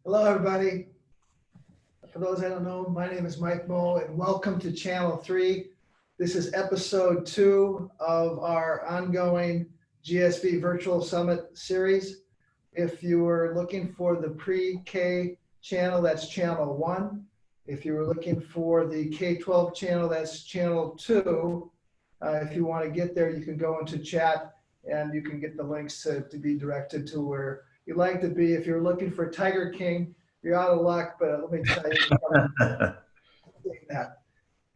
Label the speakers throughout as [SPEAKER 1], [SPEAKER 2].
[SPEAKER 1] Hello, everybody. For those that don't know, my name is Mike Moe, and welcome to Channel 3. This is episode 2 of our ongoing GSV Virtual Summit series. If you were looking for the pre-K channel, that's Channel 1. If you were looking for the K-12 channel, that's Channel 2. If you want to get there, you can go into chat and you can get the links to be directed to where you'd like to be. If you're looking for Tiger King, you're out of luck, but let me tell you that.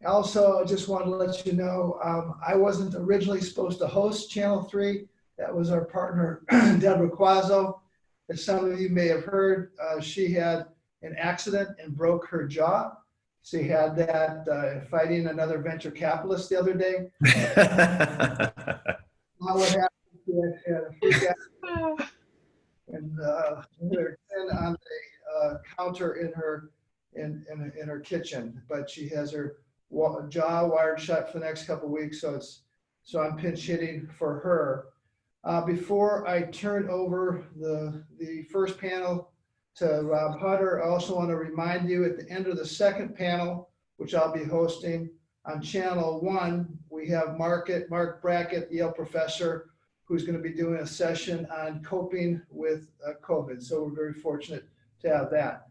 [SPEAKER 1] Also, I just want to let you know, I wasn't originally supposed to host Channel 3. That was our partner, Deborah Quazzo. As some of you may have heard, she had an accident and broke her jaw. She had that fighting another venture capitalist the other day. Now what happened, she had a freak out and her chin on the counter in her kitchen, but she has her jaw wired shut for the next couple of weeks, so I'm pinch hitting for her. Before I turn over the first panel to Rob Hutter, I also want to remind you at the end of the second panel, which I'll be hosting on Channel 1, we have Mark Brackett, Yale professor, who's going to be doing a session on coping with COVID. So we're very fortunate to have that.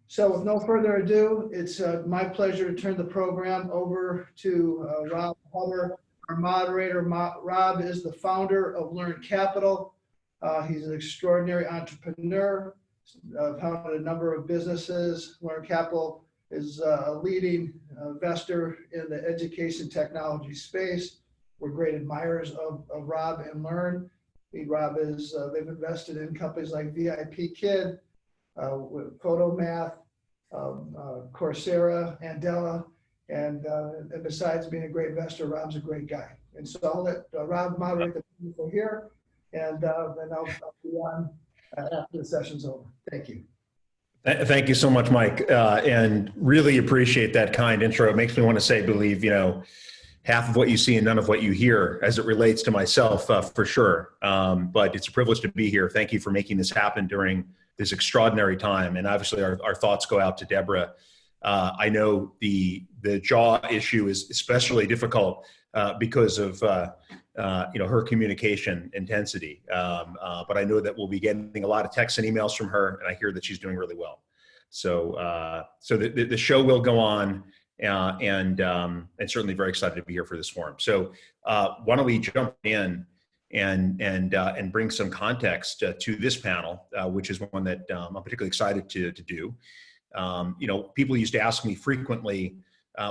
[SPEAKER 1] So with no further ado, it's my pleasure to turn the program over to Rob Hutter, our moderator. Rob is the founder of Learn Capital. He's an extraordinary entrepreneur, founded a number of businesses. Learn Capital is a leading investor in the education technology space. We're great admirers of Rob and Learn. Rob is, they've invested in companies like VIP Kid, Photomath, Coursera, Andela, and besides being a great investor, Rob's a great guy. And so I'll let Rob moderate the people here, and then I'll be on after the session's over. Thank you.
[SPEAKER 2] Thank you so much, Mike, and really appreciate that kind intro. It makes me want to say, believe, half of what you see and none of what you hear as it relates to myself, for sure. But it's a privilege to be here. Thank you for making this happen during this extraordinary time. And obviously our thoughts go out to Deborah. I know the jaw issue is especially difficult because of her communication intensity. But I know that we'll be getting a lot of texts and emails from her, and I hear that she's doing really well. So the show will go on, and certainly very excited to be here for this forum. So why don't we jump in and bring some context to this panel, which is one that I'm particularly excited to do. People used to ask me frequently,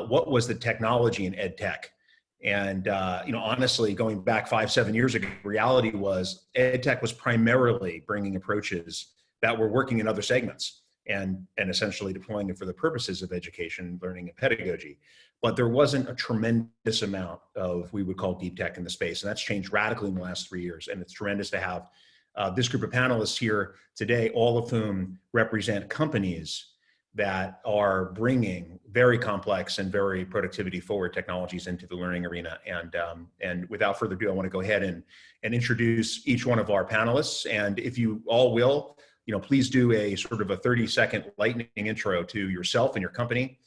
[SPEAKER 2] what was the technology in ed tech? And, honestly, going back 5-7 years ago, reality was ed tech was primarily bringing approaches that were working in other segments and essentially deploying it for the purposes of education, learning, and pedagogy. But there wasn't a tremendous amount of we would call deep tech in the space. And that's changed radically in the last 3 years. And it's tremendous to have this group of panelists here today, all of whom represent companies that are bringing very complex and very productivity forward technologies into the learning arena. And without further ado, I want to go ahead and introduce each one of our panelists. And if you all will, please do a sort of a 30-second lightning intro to yourself and your company,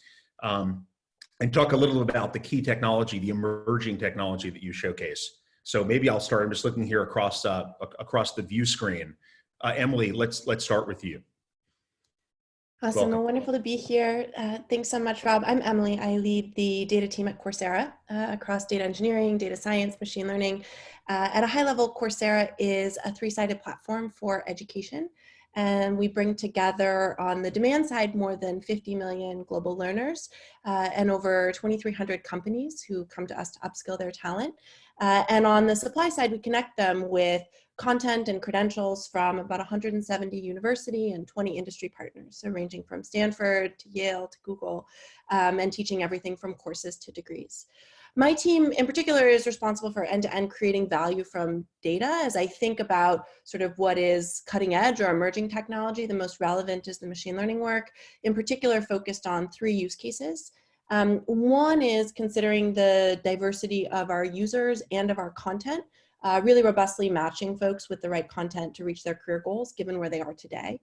[SPEAKER 2] and talk a little about the key technology, the emerging technology that you showcase. So maybe I'll start. I'm just looking here across the view screen. Emily, let's start with you.
[SPEAKER 3] Awesome. Well, wonderful to be here. Thanks so much, Rob. I'm Emily. I lead the data team at Coursera across data engineering, data science, machine learning. At a high level, Coursera is a three-sided platform for education. And we bring together on the demand side more than 50 million global learners and over 2,300 companies who come to us to upskill their talent. And on the supply side, we connect them with content and credentials from about 170 university and 20 industry partners, so ranging from Stanford to Yale to Google, and teaching everything from courses to degrees. My team in particular is responsible for end-to-end creating value from data. As I think about sort of what is cutting edge or emerging technology, the most relevant is the machine learning work, in particular focused on 3 use cases. One is considering the diversity of our users and of our content, really robustly matching folks with the right content to reach their career goals given where they are today.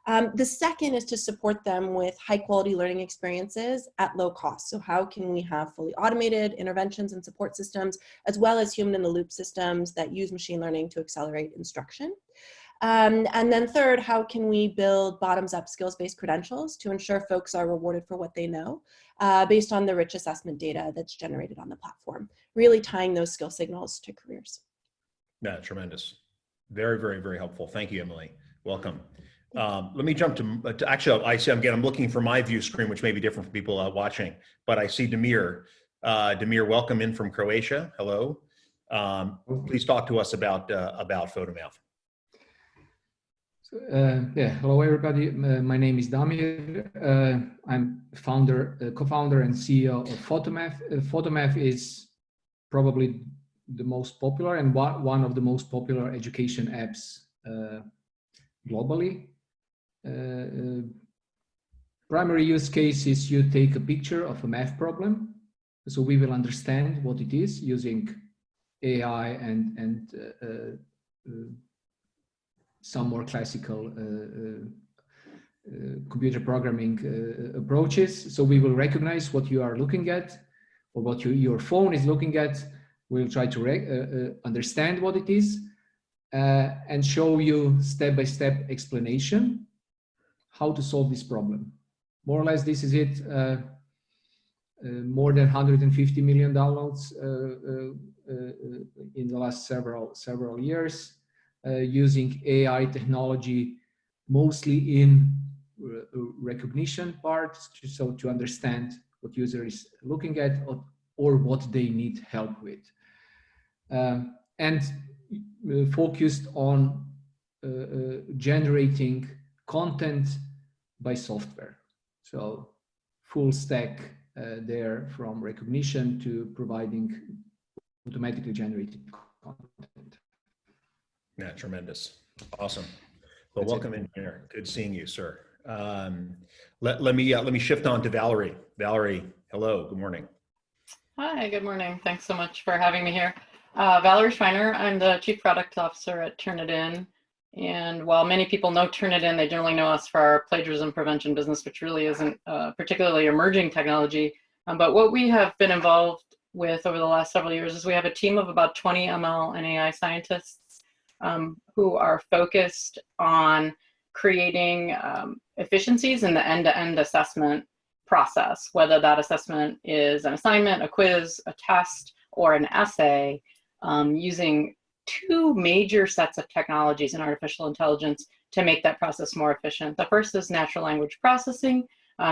[SPEAKER 3] The second is to support them with high quality learning experiences at low cost. So how can we have fully automated interventions and support systems, as well as human in the loop systems that use machine learning to accelerate instruction? And then third, how can we build bottoms-up skills-based credentials to ensure folks are rewarded for what they know based on the rich assessment data that's generated on the platform, really tying those skill signals to careers.
[SPEAKER 2] Yeah, tremendous. Very, very, very helpful. Thank you, Emily. Welcome. Let me jump to actually, I see, again, I'm looking for my view screen, which may be different from people watching, but I see Damir. Damir, welcome in from Croatia. Hello. Please talk to us about Photomath.
[SPEAKER 4] Hello everybody. My name is Damir. I'm co-founder and CEO of Photomath. Photomath is probably the most popular and one of the most popular education apps globally. Primary use case is you take a picture of a math problem. So we will understand what it is using AI and some more classical computer programming approaches. So we will recognize what you are looking at or what your phone is looking at. We'll try to understand what it is and show you step-by-step explanation how to solve this problem. More or less, this is it. More than 150 million downloads in the last several years. Using AI technology, mostly in recognition parts, so to understand what user is looking at or what they need help with. And focused on generating content by software. So full stack there from recognition to providing automatically generated content.
[SPEAKER 2] Yeah, tremendous. Awesome. Well, welcome in here. Good seeing you, sir. Let me shift on to Valerie. Valerie, hello. Good morning.
[SPEAKER 5] Hi, good morning. Thanks so much for having me here. Valerie Schreiner, I'm the Chief Product Officer at Turnitin. And while many people know Turnitin, they generally know us for our plagiarism prevention business, which really isn't particularly emerging technology. But what we have been involved with over the last several years is we have a team of about 20 ML and AI scientists who are focused on creating efficiencies in the end-to-end assessment process, whether that assessment is an assignment, a quiz, a test, or an essay, using two major sets of technologies in artificial intelligence to make that process more efficient. The first is natural language processing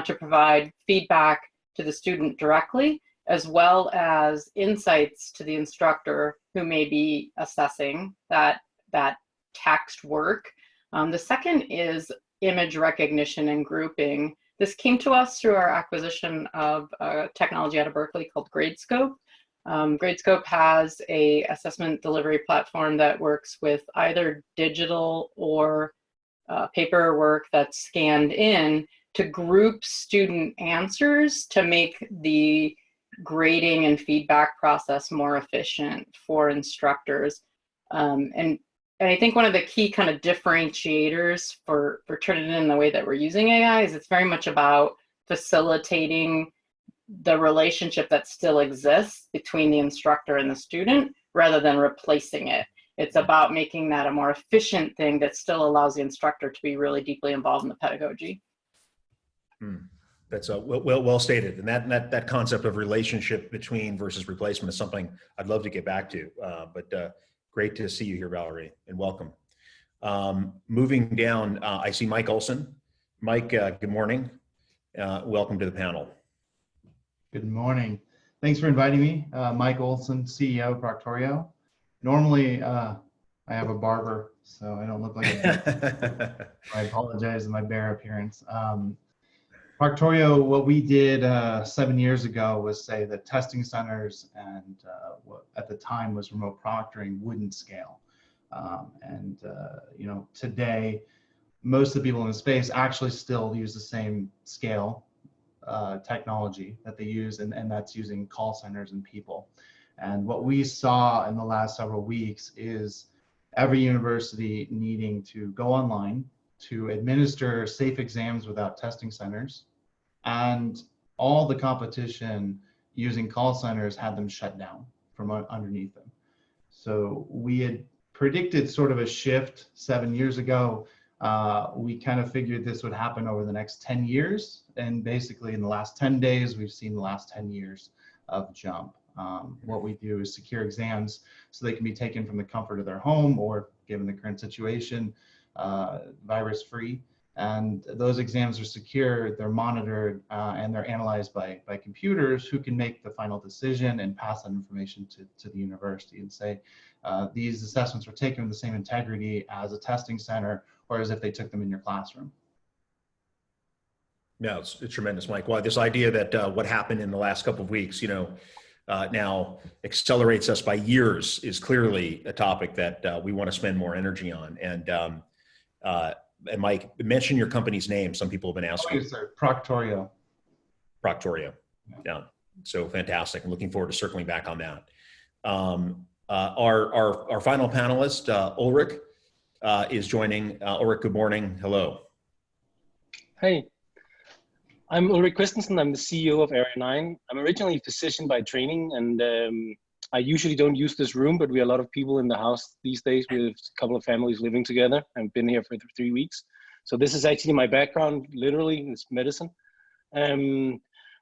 [SPEAKER 5] to provide feedback to the student directly, as well as insights to the instructor who may be assessing that text work. The second is image recognition and grouping. This came to us through our acquisition of technology out of Berkeley called Gradescope. Gradescope has a assessment delivery platform that works with either digital or paperwork that's scanned in to group student answers to make the grading and feedback process more efficient for instructors. And I think one of the key kind of differentiators for Turnitin in the way that we're using AI is it's very much about facilitating the relationship that still exists between the instructor and the student rather than replacing it. It's about making that a more efficient thing that still allows the instructor to be really deeply involved in the pedagogy.
[SPEAKER 2] That's well stated. And that concept of relationship between versus replacement is something I'd love to get back to. But great to see you here, Valerie, and welcome. Moving down, I see Mike Olson. Mike, good morning. Welcome to the panel.
[SPEAKER 6] Good morning. Thanks for inviting me. Mike Olson, CEO of Proctorio. Normally, I have a barber, so I don't look like a I apologize for my bare appearance. Proctorio, what we did 7 years ago was say that testing centers and what at the time was remote proctoring wouldn't scale. You know, today, most of the people in the space actually still use the same scale technology that they use, and that's using call centers and people. And what we saw in the last several weeks is every university needing to go online to administer safe exams without testing centers, and all the competition using call centers had them shut down from underneath them. So we had predicted sort of a shift 7 years ago. We kind of figured this would happen over the next 10 years. And basically in the last 10 days, we've seen the last 10 years of jump. What we do is secure exams so they can be taken from the comfort of their home, or given the current situation, virus-free. And those exams are secure, they're monitored, and they're analyzed by computers who can make the final decision and pass that information to the university and say, these assessments were taken with the same integrity as a testing center or as if they took them in your classroom.
[SPEAKER 2] No, it's tremendous, Mike. Well, this idea that what happened in the last couple of weeks, now accelerates us by years is clearly a topic that we want to spend more energy on. And Mike, mention your company's name. Some people have been asking.
[SPEAKER 6] Yes, sir. Proctorio.
[SPEAKER 2] Proctorio. Yeah. So fantastic. I'm looking forward to circling back on that. Our final panelist, Ulrich, is joining. Ulrich, good morning. Hello.
[SPEAKER 7] Hey, I'm Ulrich Christensen. I'm the CEO of Area 9. I'm originally a physician by training, and I usually don't use this room, but we have a lot of people in the house these days. We have a couple of families living together. I've been here for 3 weeks. So this is actually my background, literally, it's medicine. I'm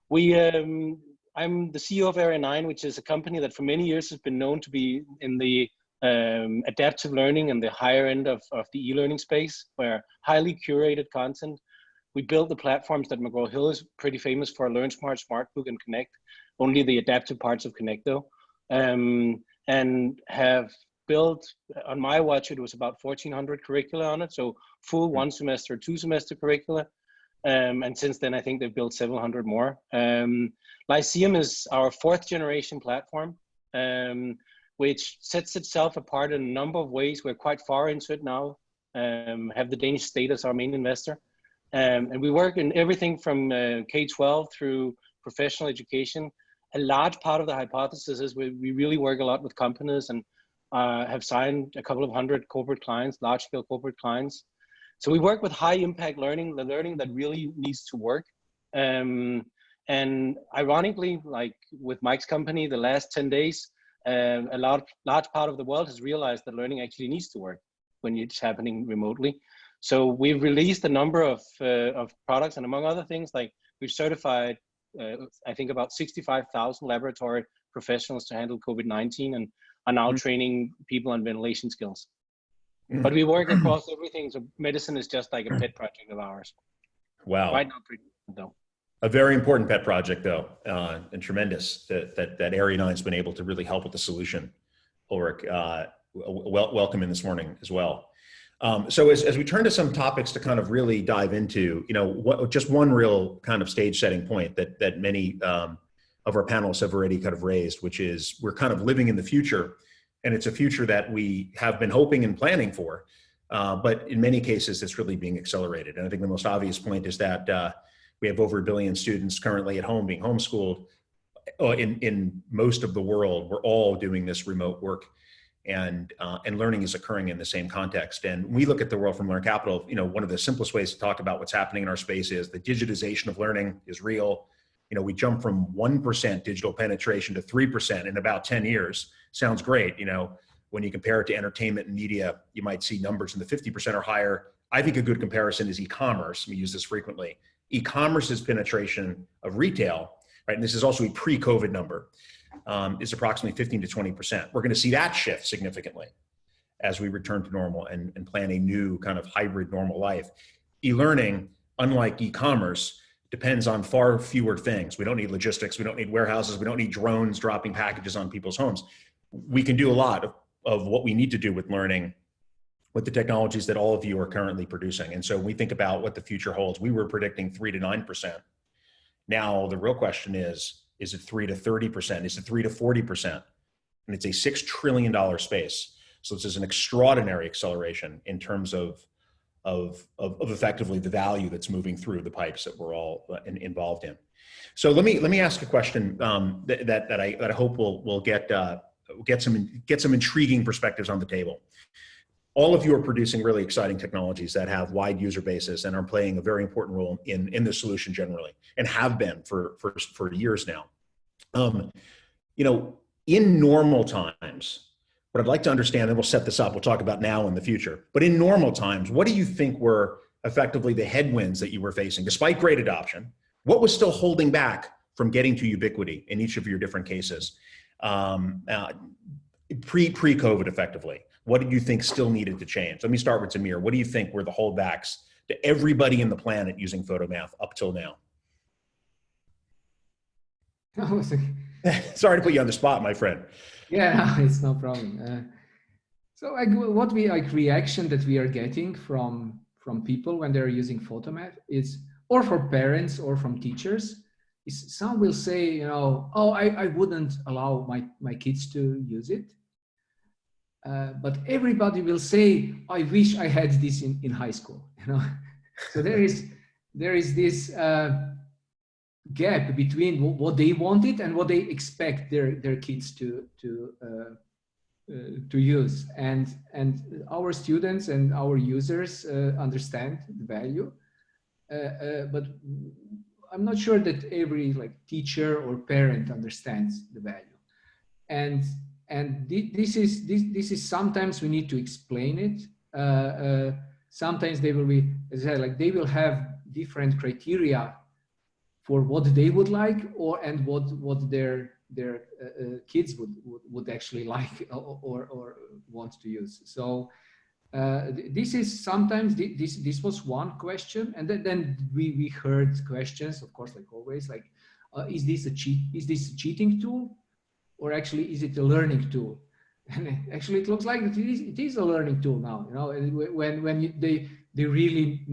[SPEAKER 7] the CEO of Area 9, which is a company that for many years has been known to be in the adaptive learning and the higher end of the e-learning space, where highly curated content. We built the platforms that McGraw-Hill is pretty famous for, LearnSmart, SmartBook, and Connect, only the adaptive parts of Connect though. And have built, on my watch, it was about 1,400 curricula on it. So full 1 semester, 2 semester curricula. And since then, I think they've built several hundred more. Lyceum is our 4th generation platform, which sets itself apart in a number of ways. We're quite far into it now, have the Danish state as our main investor. And we work in everything from K-12 through professional education. A large part of the hypothesis is we really work a lot with companies and have signed a couple of hundred corporate clients, large scale corporate clients. So we work with high impact learning, the learning that really needs to work. And ironically, like with Mike's company, the last 10 days, a large part of the world has realized that learning actually needs to work when it's happening remotely. So we've released a number of products, and among other things, like we've certified, I think about 65,000 laboratory professionals to handle COVID-19 and are now training people on ventilation skills. But we work across everything. So medicine is just like a pet project of ours.
[SPEAKER 2] Wow.
[SPEAKER 7] Right now, pretty though.
[SPEAKER 2] A very important pet project though, and tremendous that Area 9's been able to really help with the solution. Ulrich, welcome in this morning as well. So as we turn to some topics to kind of really dive into, just one real kind of stage setting point that many of our panelists have already kind of raised, which is we're kind of living in the future, and it's a future that we have been hoping and planning for, but in many cases it's really being accelerated. And I think the most obvious point is that we have over 1 billion students currently at home being homeschooled. In most of the world, we're all doing this remote work. And learning is occurring in the same context. And when we look at the world from Learn Capital, one of the simplest ways to talk about what's happening in our space is the digitization of learning is real. We jump from 1% digital penetration to 3% in about 10 years. Sounds great. When you compare it to entertainment and media, you might see numbers in the 50% or higher. I think a good comparison is e-commerce. We use this frequently. E-commerce's penetration of retail, right? And this is also a pre-COVID number. Is approximately 15 to 20%. We're going to see that shift significantly as we return to normal and plan a new kind of hybrid normal life. E-learning, unlike e-commerce, depends on far fewer things. We don't need logistics. We don't need warehouses. We don't need drones dropping packages on people's homes. We can do a lot of what we need to do with learning with the technologies that all of you are currently producing. And so when we think about what the future holds, we were predicting 3 to 9%. Now, the real question is it 3 to 30%? Is it 3 to 40%? And it's a $6 trillion space. So this is an extraordinary acceleration in terms of effectively the value that's moving through the pipes that we're all involved in. So let me ask a question that I hope will get some intriguing perspectives on the table. all of you are producing really exciting technologies that have wide user bases and are playing a very important role in the solution generally, and have been for years now. You know, in normal times, what I'd like to understand, and we'll set this up, we'll talk about now and the future, but in normal times, what do you think were effectively the headwinds that you were facing, despite great adoption? What was still holding back from getting to ubiquity in each of your different cases? Pre-COVID effectively, what did you think still needed to change? Let me start with Tamir. What do you think were the holdbacks to everybody in the planet using Photomath up till now? Sorry to put you on the spot, my friend.
[SPEAKER 4] Yeah, no, it's no problem. So what reaction that we are getting from people when they're using Photomath is, or for parents or from teachers, is some will say, you know, oh, I wouldn't allow my kids to use it. But everybody will say, I wish I had this in high school, you know. So there is this gap between what they wanted and what they expect their kids to use, and our students and our users understand the value, but I'm not sure that every teacher or parent understands the value, and this is sometimes we need to explain it. Sometimes they will be, as I said, they will have different criteria for what they would like, and what their kids would actually like or want to use. So this is sometimes this was one question, and then we heard questions, of course, like always, is this a cheating tool, or actually is it a learning tool? And actually it looks like it is a learning tool now, you know, when they really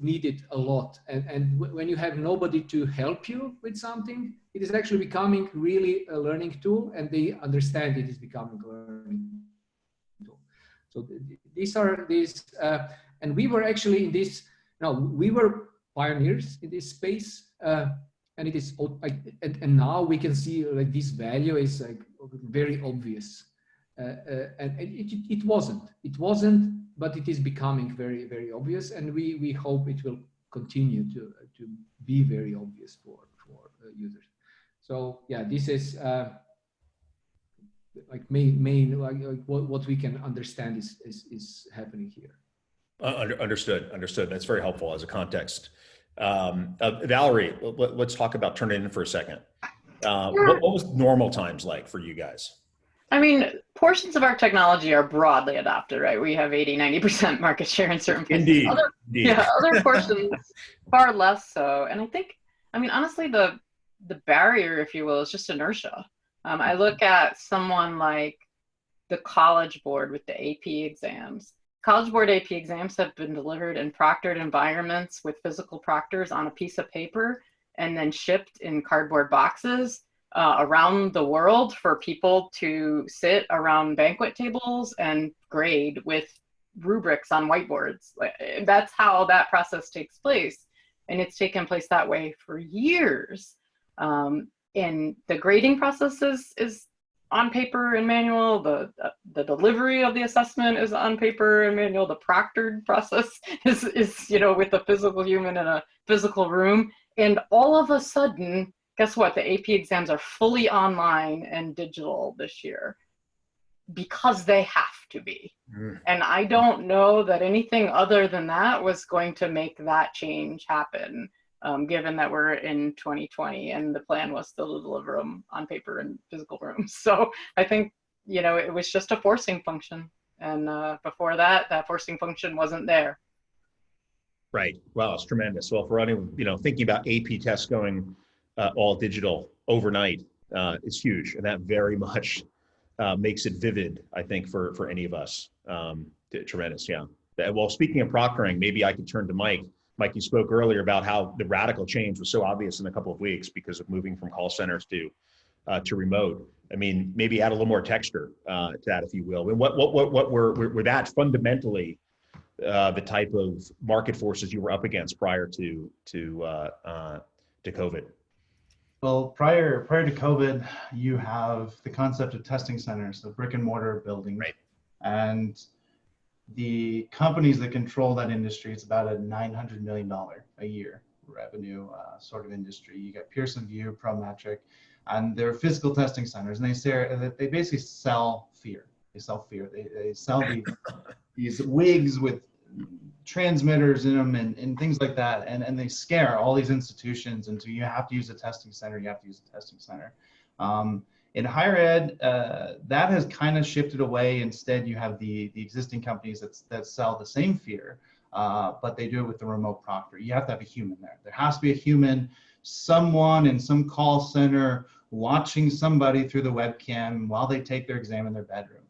[SPEAKER 4] need it a lot, and when you have nobody to help you with something, it is actually becoming really a learning tool, and they understand it is becoming a learning tool. So and we were actually in this, we were pioneers in this space, and it is, and now we can see this value is very obvious, and it wasn't, but it is becoming very, very obvious, and we hope it will continue to be very obvious for users. So yeah, this is what we can understand is happening here.
[SPEAKER 2] Understood. That's very helpful as a context. Valerie, let's talk about Turnitin for a second. What was normal times like for you guys?
[SPEAKER 5] I mean, portions of our technology are broadly adopted, right? We have 80–90% market share in certain places.
[SPEAKER 2] Indeed.
[SPEAKER 5] Yeah, other portions far less so. And I think, I mean, honestly, the barrier, if you will, is just inertia. I look at someone like the College Board with the AP exams. College Board AP exams have been delivered in proctored environments with physical proctors on a piece of paper and then shipped in cardboard boxes around the world for people to sit around banquet tables and grade with rubrics on whiteboards. That's how that process takes place. And it's taken place that way for years. And the grading process is on paper and manual. The delivery of the assessment is on paper and manual. The proctored process is with a physical human in a physical room. And all of a sudden, guess what? The AP exams are fully online and digital this year because they have to be. And I don't know that anything other than that was going to make that change happen, given that we're in 2020 and the plan was still to deliver them on paper in physical rooms. So I think, it was just a forcing function. And before that forcing function wasn't there.
[SPEAKER 2] Right. Wow, it's tremendous. Well, for anyone, thinking about AP tests going all digital overnight is huge. And that very much makes it vivid, I think, for any of us. Tremendous, yeah. Well, speaking of proctoring, maybe I could turn to Mike. Mike, you spoke earlier about how the radical change was so obvious in a couple of weeks because of moving from call centers to remote. I mean, maybe add a little more texture to that, if you will. And what were that fundamentally the type of market forces you were up against prior to COVID?
[SPEAKER 6] Well, prior to COVID, you have the concept of testing centers, the brick and mortar buildings.
[SPEAKER 2] Right.
[SPEAKER 6] And the companies that control that industry, it's about a $900 million a year revenue sort of industry. You got Pearson VUE, Prometric, and they're physical testing centers, and they basically sell fear. They sell fear. They sell these wigs with transmitters in them and things like that, and they scare all these institutions into, you have to use a testing center, you have to use a testing center. In higher ed, that has kind of shifted away. Instead, you have the existing companies that sell the same fear, but they do it with the remote proctor. You have to have a human there. There has to be a human, someone in some call center watching somebody through the webcam while they take their exam in their bedroom.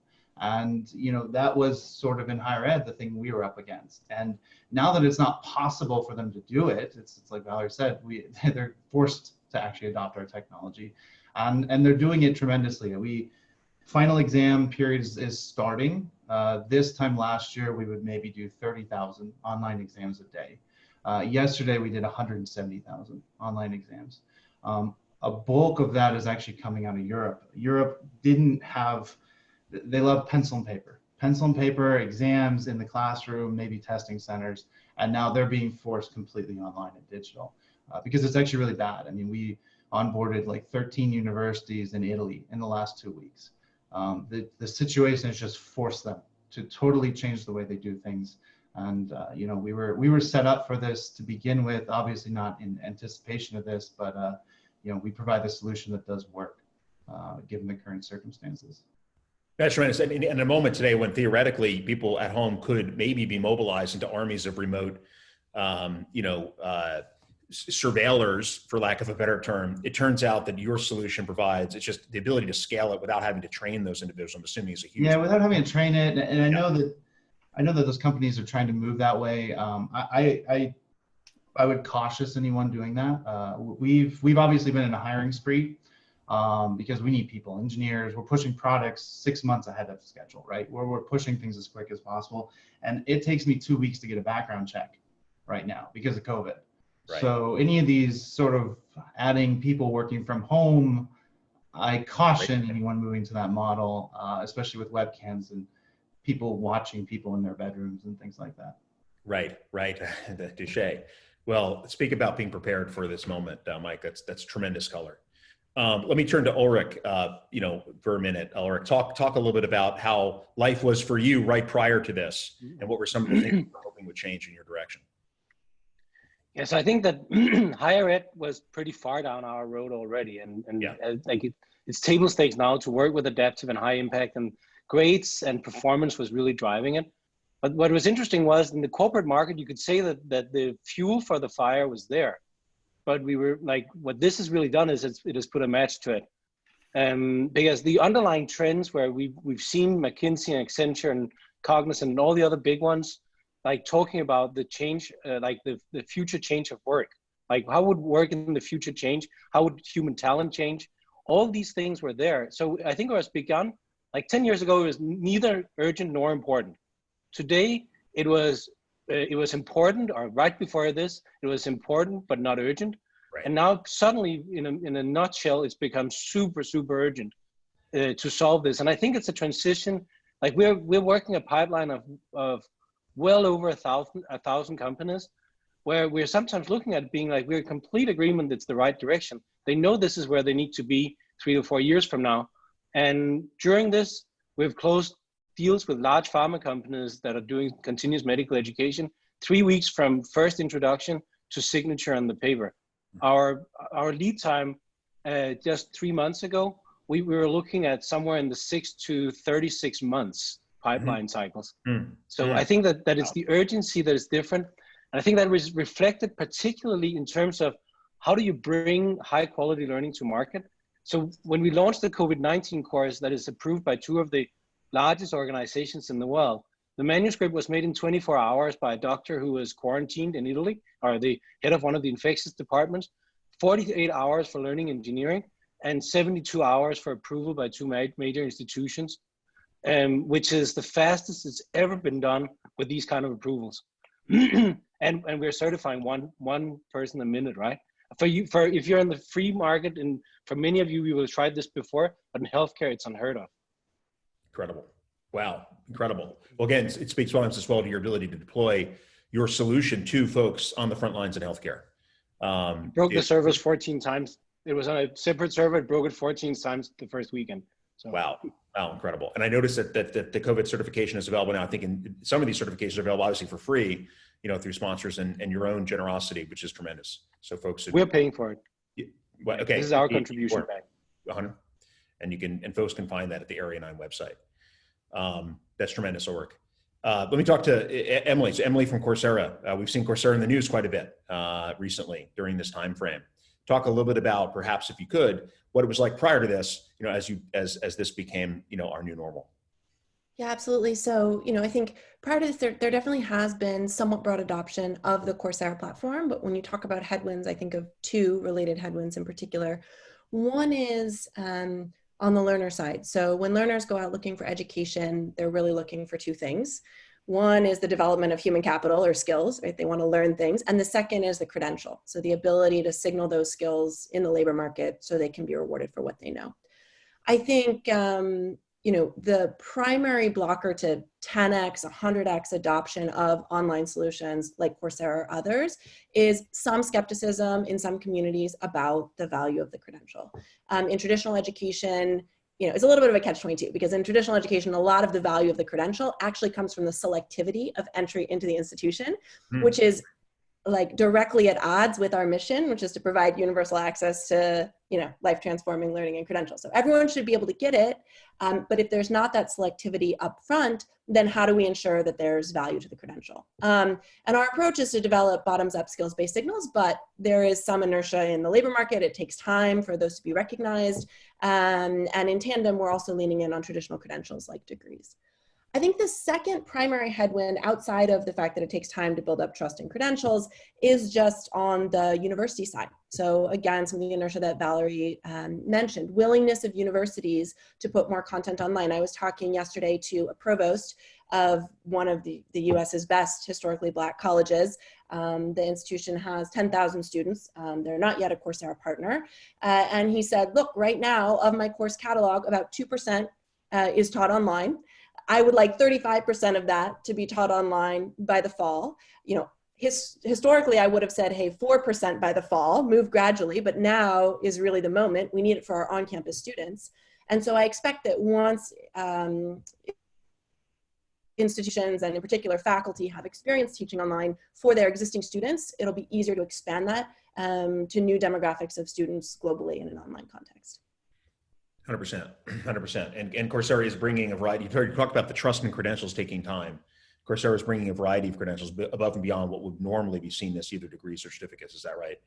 [SPEAKER 6] And, you know, that was sort of in higher ed, the thing we were up against. And now that it's not possible for them to do it, it's like Valerie said, they're forced to actually adopt our technology. And they're doing it tremendously. Final exam period is starting. This time last year, we would maybe do 30,000 online exams a day. Yesterday, we did 170,000 online exams. A bulk of that is actually coming out of Europe. Europe didn't have, they love pencil and paper exams in the classroom, maybe testing centers, and now they're being forced completely online and digital because it's actually really bad. I mean, we onboarded like 13 universities in Italy in the last 2 weeks. The situation has just forced them to totally change the way they do things. And you know, we were set up for this to begin with, obviously not in anticipation of this, but you know, we provide the solution that does work given the current circumstances.
[SPEAKER 2] That's tremendous. And in a moment today when theoretically people at home could maybe be mobilized into armies of remote, surveillors, for lack of a better term, it turns out that your solution provides, it's just the ability to scale it without having to train those individuals. I'm assuming is a huge.
[SPEAKER 6] Yeah, without having to train it. And I know that those companies are trying to move that way. I would cautious anyone doing that. We've obviously been in a hiring spree because we need people, engineers. We're pushing products 6 months ahead of schedule, right? We're pushing things as quick as possible. And it takes me 2 weeks to get a background check right now because of COVID. Right. So any of these sort of adding people working from home, I caution anyone moving to that model, especially with webcams and people watching people in their bedrooms and things like that.
[SPEAKER 2] Right. Touché. Well, speak about being prepared for this moment, Mike. That's tremendous color. Let me turn to Ulrich, for a minute. Ulrich, talk a little bit about how life was for you right prior to this, and what were some of the things you were hoping would change in your direction.
[SPEAKER 7] Yes, I think that higher ed was pretty far down our road already, and yeah. It's table stakes now to work with adaptive and high impact, and grades and performance was really driving it. But what was interesting was in the corporate market, you could say that the fuel for the fire was there. But we were like, what this has really done is it has put a match to it. Because the underlying trends where we've seen McKinsey and Accenture and Cognizant and all the other big ones, like talking about the change, like the future change of work. Like how would work in the future change? How would human talent change? All these things were there. So I think it was begun, like 10 years ago, it was neither urgent nor important. Today, it was important, or right before this, it was important, but not urgent. Right. And now suddenly, in a nutshell, it's become super, super urgent to solve this. And I think it's a transition. Like we're working a pipeline of well over 1,000 companies, where we're sometimes looking at it being like, we're in complete agreement it's the right direction. They know this is where they need to be 3 to 4 years from now. And during this, we've closed deals with large pharma companies that are doing continuous medical education, 3 weeks from first introduction to signature on the paper. Our lead time just 3 months ago, we were looking at somewhere in the 6 to 36 months pipeline cycles. So I think that it's the urgency that is different. And I think that was reflected particularly in terms of how do you bring high quality learning to market? So when we launched the COVID-19 course that is approved by 2 of the largest organizations in the world, the manuscript was made in 24 hours by a doctor who was quarantined in Italy, or the head of one of the infectious departments, 48 hours for learning engineering, and 72 hours for approval by 2 major institutions, which is the fastest it's ever been done with these kind of approvals. and we're certifying one person a minute, right? If you're in the free market, and for many of you, we will have tried this before, but in healthcare, it's unheard of.
[SPEAKER 2] Incredible. Wow, incredible. Well, again, it speaks volumes as well to your ability to deploy your solution to folks on the front lines in healthcare.
[SPEAKER 7] Broke the servers 14 times. It was on a separate server. It broke it 14 times the first weekend. So
[SPEAKER 2] Wow, incredible. And I noticed that the COVID certification is available now. I think in some of these certifications are available obviously for free, through sponsors and your own generosity, which is tremendous. So folks,
[SPEAKER 7] we're paying for it.
[SPEAKER 2] Well, okay,
[SPEAKER 7] This is our contribution back.
[SPEAKER 2] 100, and folks can find that at the Area 9 website. That's tremendous work. Let me talk to Emily. So Emily from Coursera. We've seen Coursera in the news quite a bit recently during this time frame. Talk a little bit about, perhaps if you could, what it was like prior to this, as this became, our new normal.
[SPEAKER 3] Yeah, absolutely. So, I think prior to this, there definitely has been somewhat broad adoption of the Coursera platform. But when you talk about headwinds, I think of two related headwinds in particular. One is on the learner side. So when learners go out looking for education, they're really looking for two things. One is the development of human capital or skills, right? They want to learn things. And the second is the credential. So the ability to signal those skills in the labor market so they can be rewarded for what they know. I think, the primary blocker to 10x, 100x adoption of online solutions like Coursera or others is some skepticism in some communities about the value of the credential. In traditional education, it's a little bit of a catch-22 because in traditional education, a lot of the value of the credential actually comes from the selectivity of entry into the institution, which is like directly at odds with our mission, which is to provide universal access to, life transforming learning and credentials. So everyone should be able to get it. But if there's not that selectivity up front, then how do we ensure that there's value to the credential? And our approach is to develop bottoms up skills-based signals, but there is some inertia in the labor market. It takes time for those to be recognized. And in tandem, we're also leaning in on traditional credentials like degrees. I think the second primary headwind outside of the fact that it takes time to build up trust in credentials is just on the university side. So again, some of the inertia that Valerie mentioned, willingness of universities to put more content online. I was talking yesterday to a provost of one of the US's best historically Black colleges. The institution has 10,000 students. They're not yet a Coursera partner. And he said, look, right now of my course catalog, about 2% is taught online. I would like 35% of that to be taught online by the fall. Historically, I would have said, hey, 4% by the fall, move gradually, but now is really the moment. We need it for our on-campus students. And so I expect that once institutions and in particular faculty have experience teaching online for their existing students, it'll be easier to expand that to new demographics of students globally in an online context.
[SPEAKER 2] 100%. And Coursera is bringing a variety. You talked about the trust and credentials taking time. Coursera is bringing a variety of credentials above and beyond what would normally be seen as either degrees or certificates. Is that right?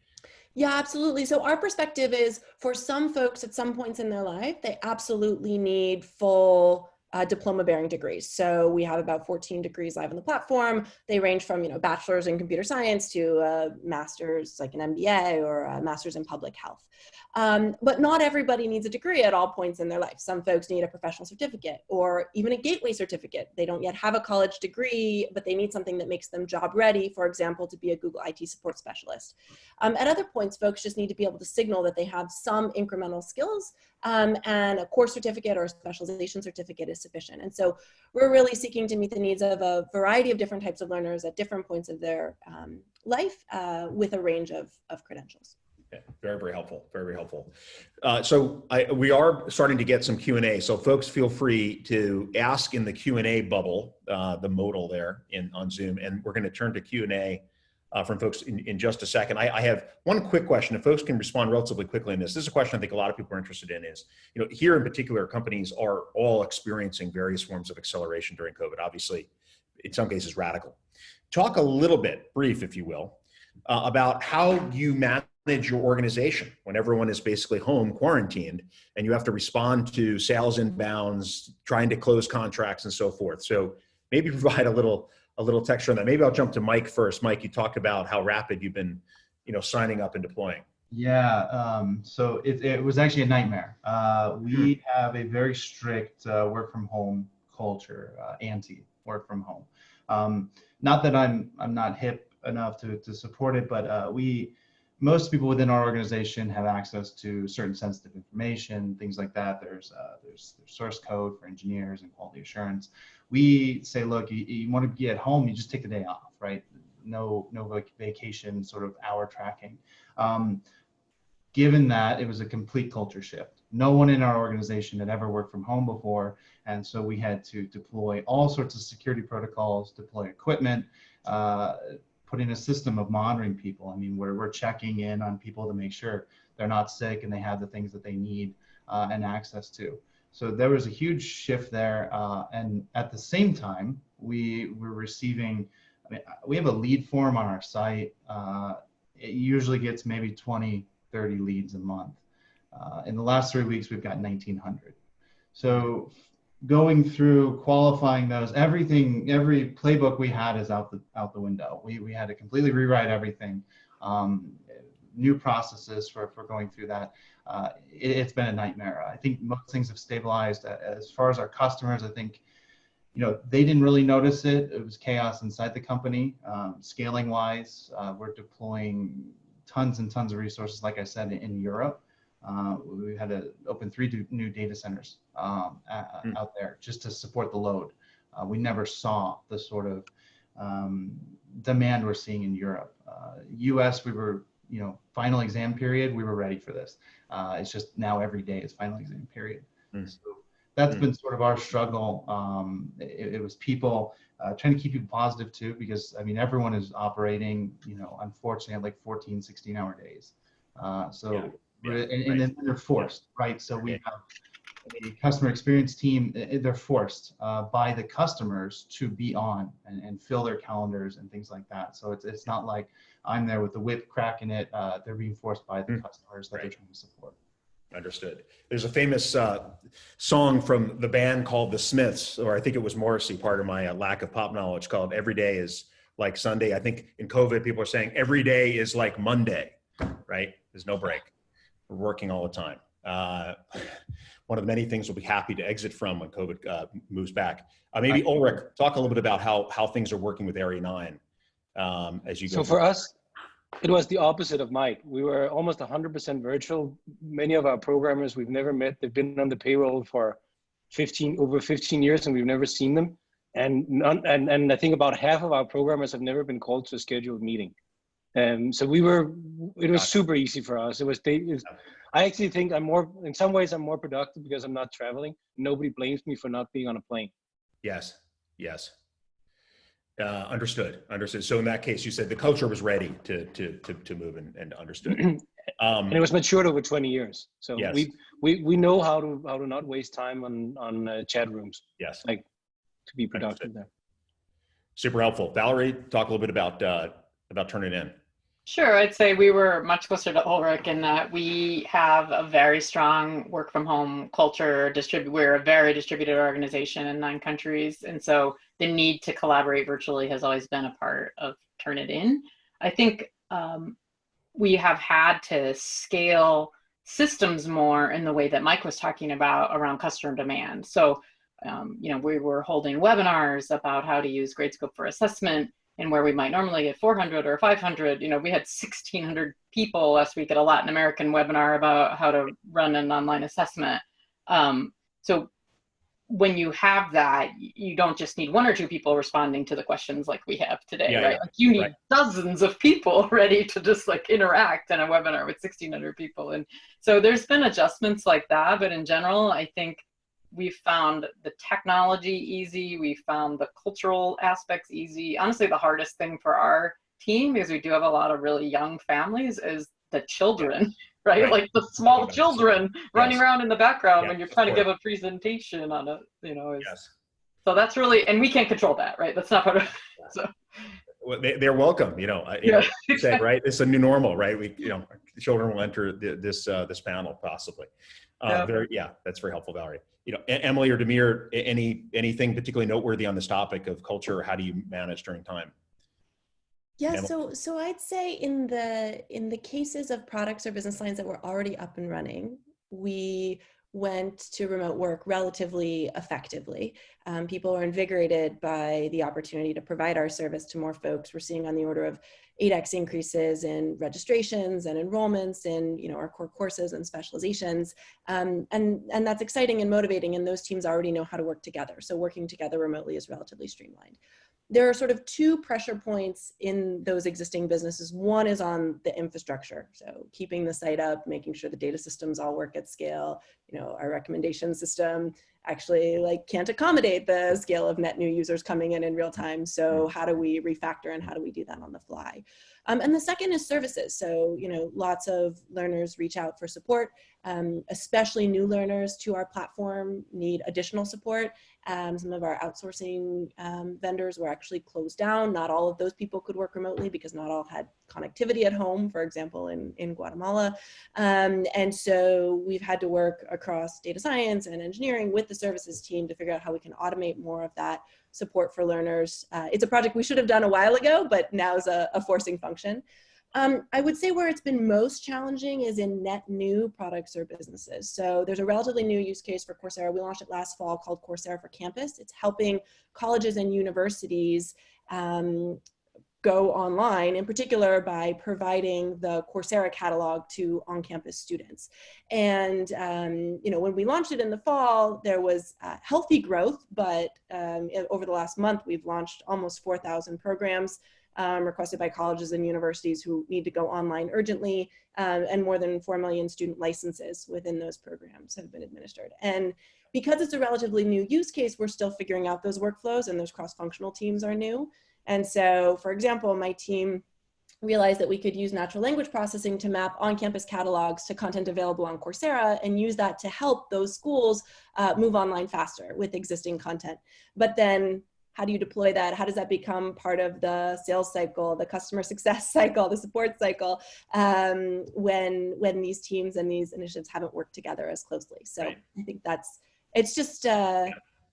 [SPEAKER 3] Yeah, absolutely. So our perspective is for some folks at some points in their life, they absolutely need full diploma-bearing degrees. So we have about 14 degrees live on the platform. They range from, bachelor's in computer science to a master's, like an MBA or a master's in public health. But not everybody needs a degree at all points in their life. Some folks need a professional certificate or even a gateway certificate. They don't yet have a college degree, but they need something that makes them job ready, for example, to be a Google IT support specialist. At other points, folks just need to be able to signal that they have some incremental skills, and a course certificate or a specialization certificate is sufficient. And so we're really seeking to meet the needs of a variety of different types of learners at different points of their life with a range of credentials.
[SPEAKER 2] Yeah, very, very helpful. Very, very helpful. So we are starting to get some Q&A. So folks, feel free to ask in the Q&A bubble, the modal there on Zoom, and we're going to turn to Q&A from folks in just a second. I have one quick question. If folks can respond relatively quickly on this. This is a question I think a lot of people are interested in is, here in particular, companies are all experiencing various forms of acceleration during COVID, obviously, in some cases radical. Talk a little bit, brief, if you will, about how you manage your organization when everyone is basically home quarantined and you have to respond to sales inbounds, trying to close contracts and so forth. So maybe provide a little texture on that. Maybe I'll jump to Mike first. Mike, you talked about how rapid you've been, signing up and deploying.
[SPEAKER 6] Yeah, so it was actually a nightmare. We have a very strict work from home culture, anti work from home. Not that I'm not hip enough to support it, but we most people within our organization have access to certain sensitive information, things like that. There's source code for engineers and quality assurance. We say, look, you want to be at home, you just take the day off, right? No vacation sort of hour tracking. Given that, it was a complete culture shift. No one in our organization had ever worked from home before, and so we had to deploy all sorts of security protocols, deploy equipment, put in a system of monitoring people. I mean, we're checking in on people to make sure they're not sick and they have the things that they need and access to. So there was a huge shift there, and at the same time, we were receiving, I mean, we have a lead form on our site. It usually gets maybe 20, 30 leads a month. In the last 3 weeks, we've got 1,900. So going through qualifying those, every playbook we had is out the window. We had to completely rewrite everything, new processes for going through that. It's been a nightmare. I think most things have stabilized. As far as our customers, I think, they didn't really notice it. It was chaos inside the company. Scaling wise, we're deploying tons and tons of resources, like I said, in Europe. We had to open 3 new data centers out there just to support the load. We never saw the sort of demand we're seeing in Europe. US, we were, final exam period, we were ready for this. It's just now every day is final exam period. So that's been sort of our struggle. It was people trying to keep people positive too, because I mean, everyone is operating, unfortunately at like 14, 16-hour days. And then they're forced, right? So we have a customer experience team, they're forced by the customers to be on and fill their calendars and things like that. So it's not like I'm there with the whip cracking it. They're being forced by the customers that they're trying to support.
[SPEAKER 2] Understood. There's a famous song from the band called The Smiths, or I think it was Morrissey, part of my lack of pop knowledge, called Every Day is Like Sunday. I think in COVID, people are saying every day is like Monday, right? There's no break. We're working all the time. One of the many things we'll be happy to exit from when COVID moves back. Maybe Ulrich, talk a little bit about how things are working with Area 9 as you go.
[SPEAKER 7] So for us, it was the opposite of Mike. We were almost 100% virtual. Many of our programmers we've never met. They've been on the payroll for over 15 years, and we've never seen them. And I think about half of our programmers have never been called to a scheduled meeting. So it was super easy for us. I actually think in some ways I'm more productive because I'm not traveling. Nobody blames me for not being on a plane.
[SPEAKER 2] Yes. Understood. So in that case, you said the culture was ready to move and understood.
[SPEAKER 7] And it was matured over 20 years. So
[SPEAKER 2] yes.
[SPEAKER 7] we know how to not waste time on chat rooms.
[SPEAKER 2] Yes.
[SPEAKER 7] Like to be productive
[SPEAKER 2] understood.
[SPEAKER 7] there.
[SPEAKER 2] Super helpful. Valerie, talk a little bit about Turnitin.
[SPEAKER 5] Sure, I'd say we were much closer to Ulrich in that we have a very strong work from home culture. We're a very distributed organization in 9 countries. And so the need to collaborate virtually has always been a part of Turnitin. I think we have had to scale systems more in the way that Mike was talking about around customer demand. So, we were holding webinars about how to use Gradescope for assessment, and where we might normally get 400 or 500, we had 1,600 people last week at a Latin American webinar about how to run an online assessment. So when you have that, you don't just need 1 or 2 people responding to the questions like we have today, right? Like you need dozens of people ready to just like interact in a webinar with 1,600 people. And so there's been adjustments like that, but in general, I think we've found the technology easy. We found the cultural aspects easy. Honestly, the hardest thing for our team, because we do have a lot of really young families, is the children, right? Like the small children running around in the background when you're trying to give a presentation on it, So that's really, and we can't control that, right? That's not part of so.
[SPEAKER 2] Well, they're welcome, say, right? It's a new normal, right? Children will enter this panel possibly. That's very helpful, Valerie. Emily or Demir, anything particularly noteworthy on this topic of culture? How do you manage during time?
[SPEAKER 3] Yeah, so I'd say in the cases of products or business lines that were already up and running, we went to remote work relatively effectively. People were invigorated by the opportunity to provide our service to more folks. We're seeing on the order of 8x increases in registrations and enrollments in, our core courses and specializations. And that's exciting and motivating, and those teams already know how to work together. So working together remotely is relatively streamlined. There are sort of two pressure points in those existing businesses. One is on the infrastructure. So keeping the site up, making sure the data systems all work at scale. Our recommendation system actually can't accommodate the scale of net new users coming in real time. So how do we refactor and how do we do that on the fly? And the second is services. So, lots of learners reach out for support, especially new learners to our platform need additional support. Some of our outsourcing vendors were actually closed down. Not all of those people could work remotely because not all had connectivity at home, for example, in Guatemala. And so we've had to work across data science and engineering with the services team to figure out how we can automate more of that support for learners. It's a project we should have done a while ago, but now is a forcing function. I would say where it's been most challenging is in net new products or businesses. So there's a relatively new use case for Coursera. We launched it last fall called Coursera for Campus. It's helping colleges and universities go online, in particular by providing the Coursera catalog to on-campus students. And when we launched it in the fall, there was healthy growth, but over the last month, we've launched almost 4,000 programs requested by colleges and universities who need to go online urgently, and more than 4 million student licenses within those programs have been administered. And because it's a relatively new use case, we're still figuring out those workflows, and those cross-functional teams are new. And so, for example, my team realized that we could use natural language processing to map on-campus catalogs to content available on Coursera and use that to help those schools move online faster with existing content. But then how do you deploy that? How does that become part of the sales cycle, the customer success cycle, the support cycle, when these teams and these initiatives haven't worked together as closely? So right. I think it's just,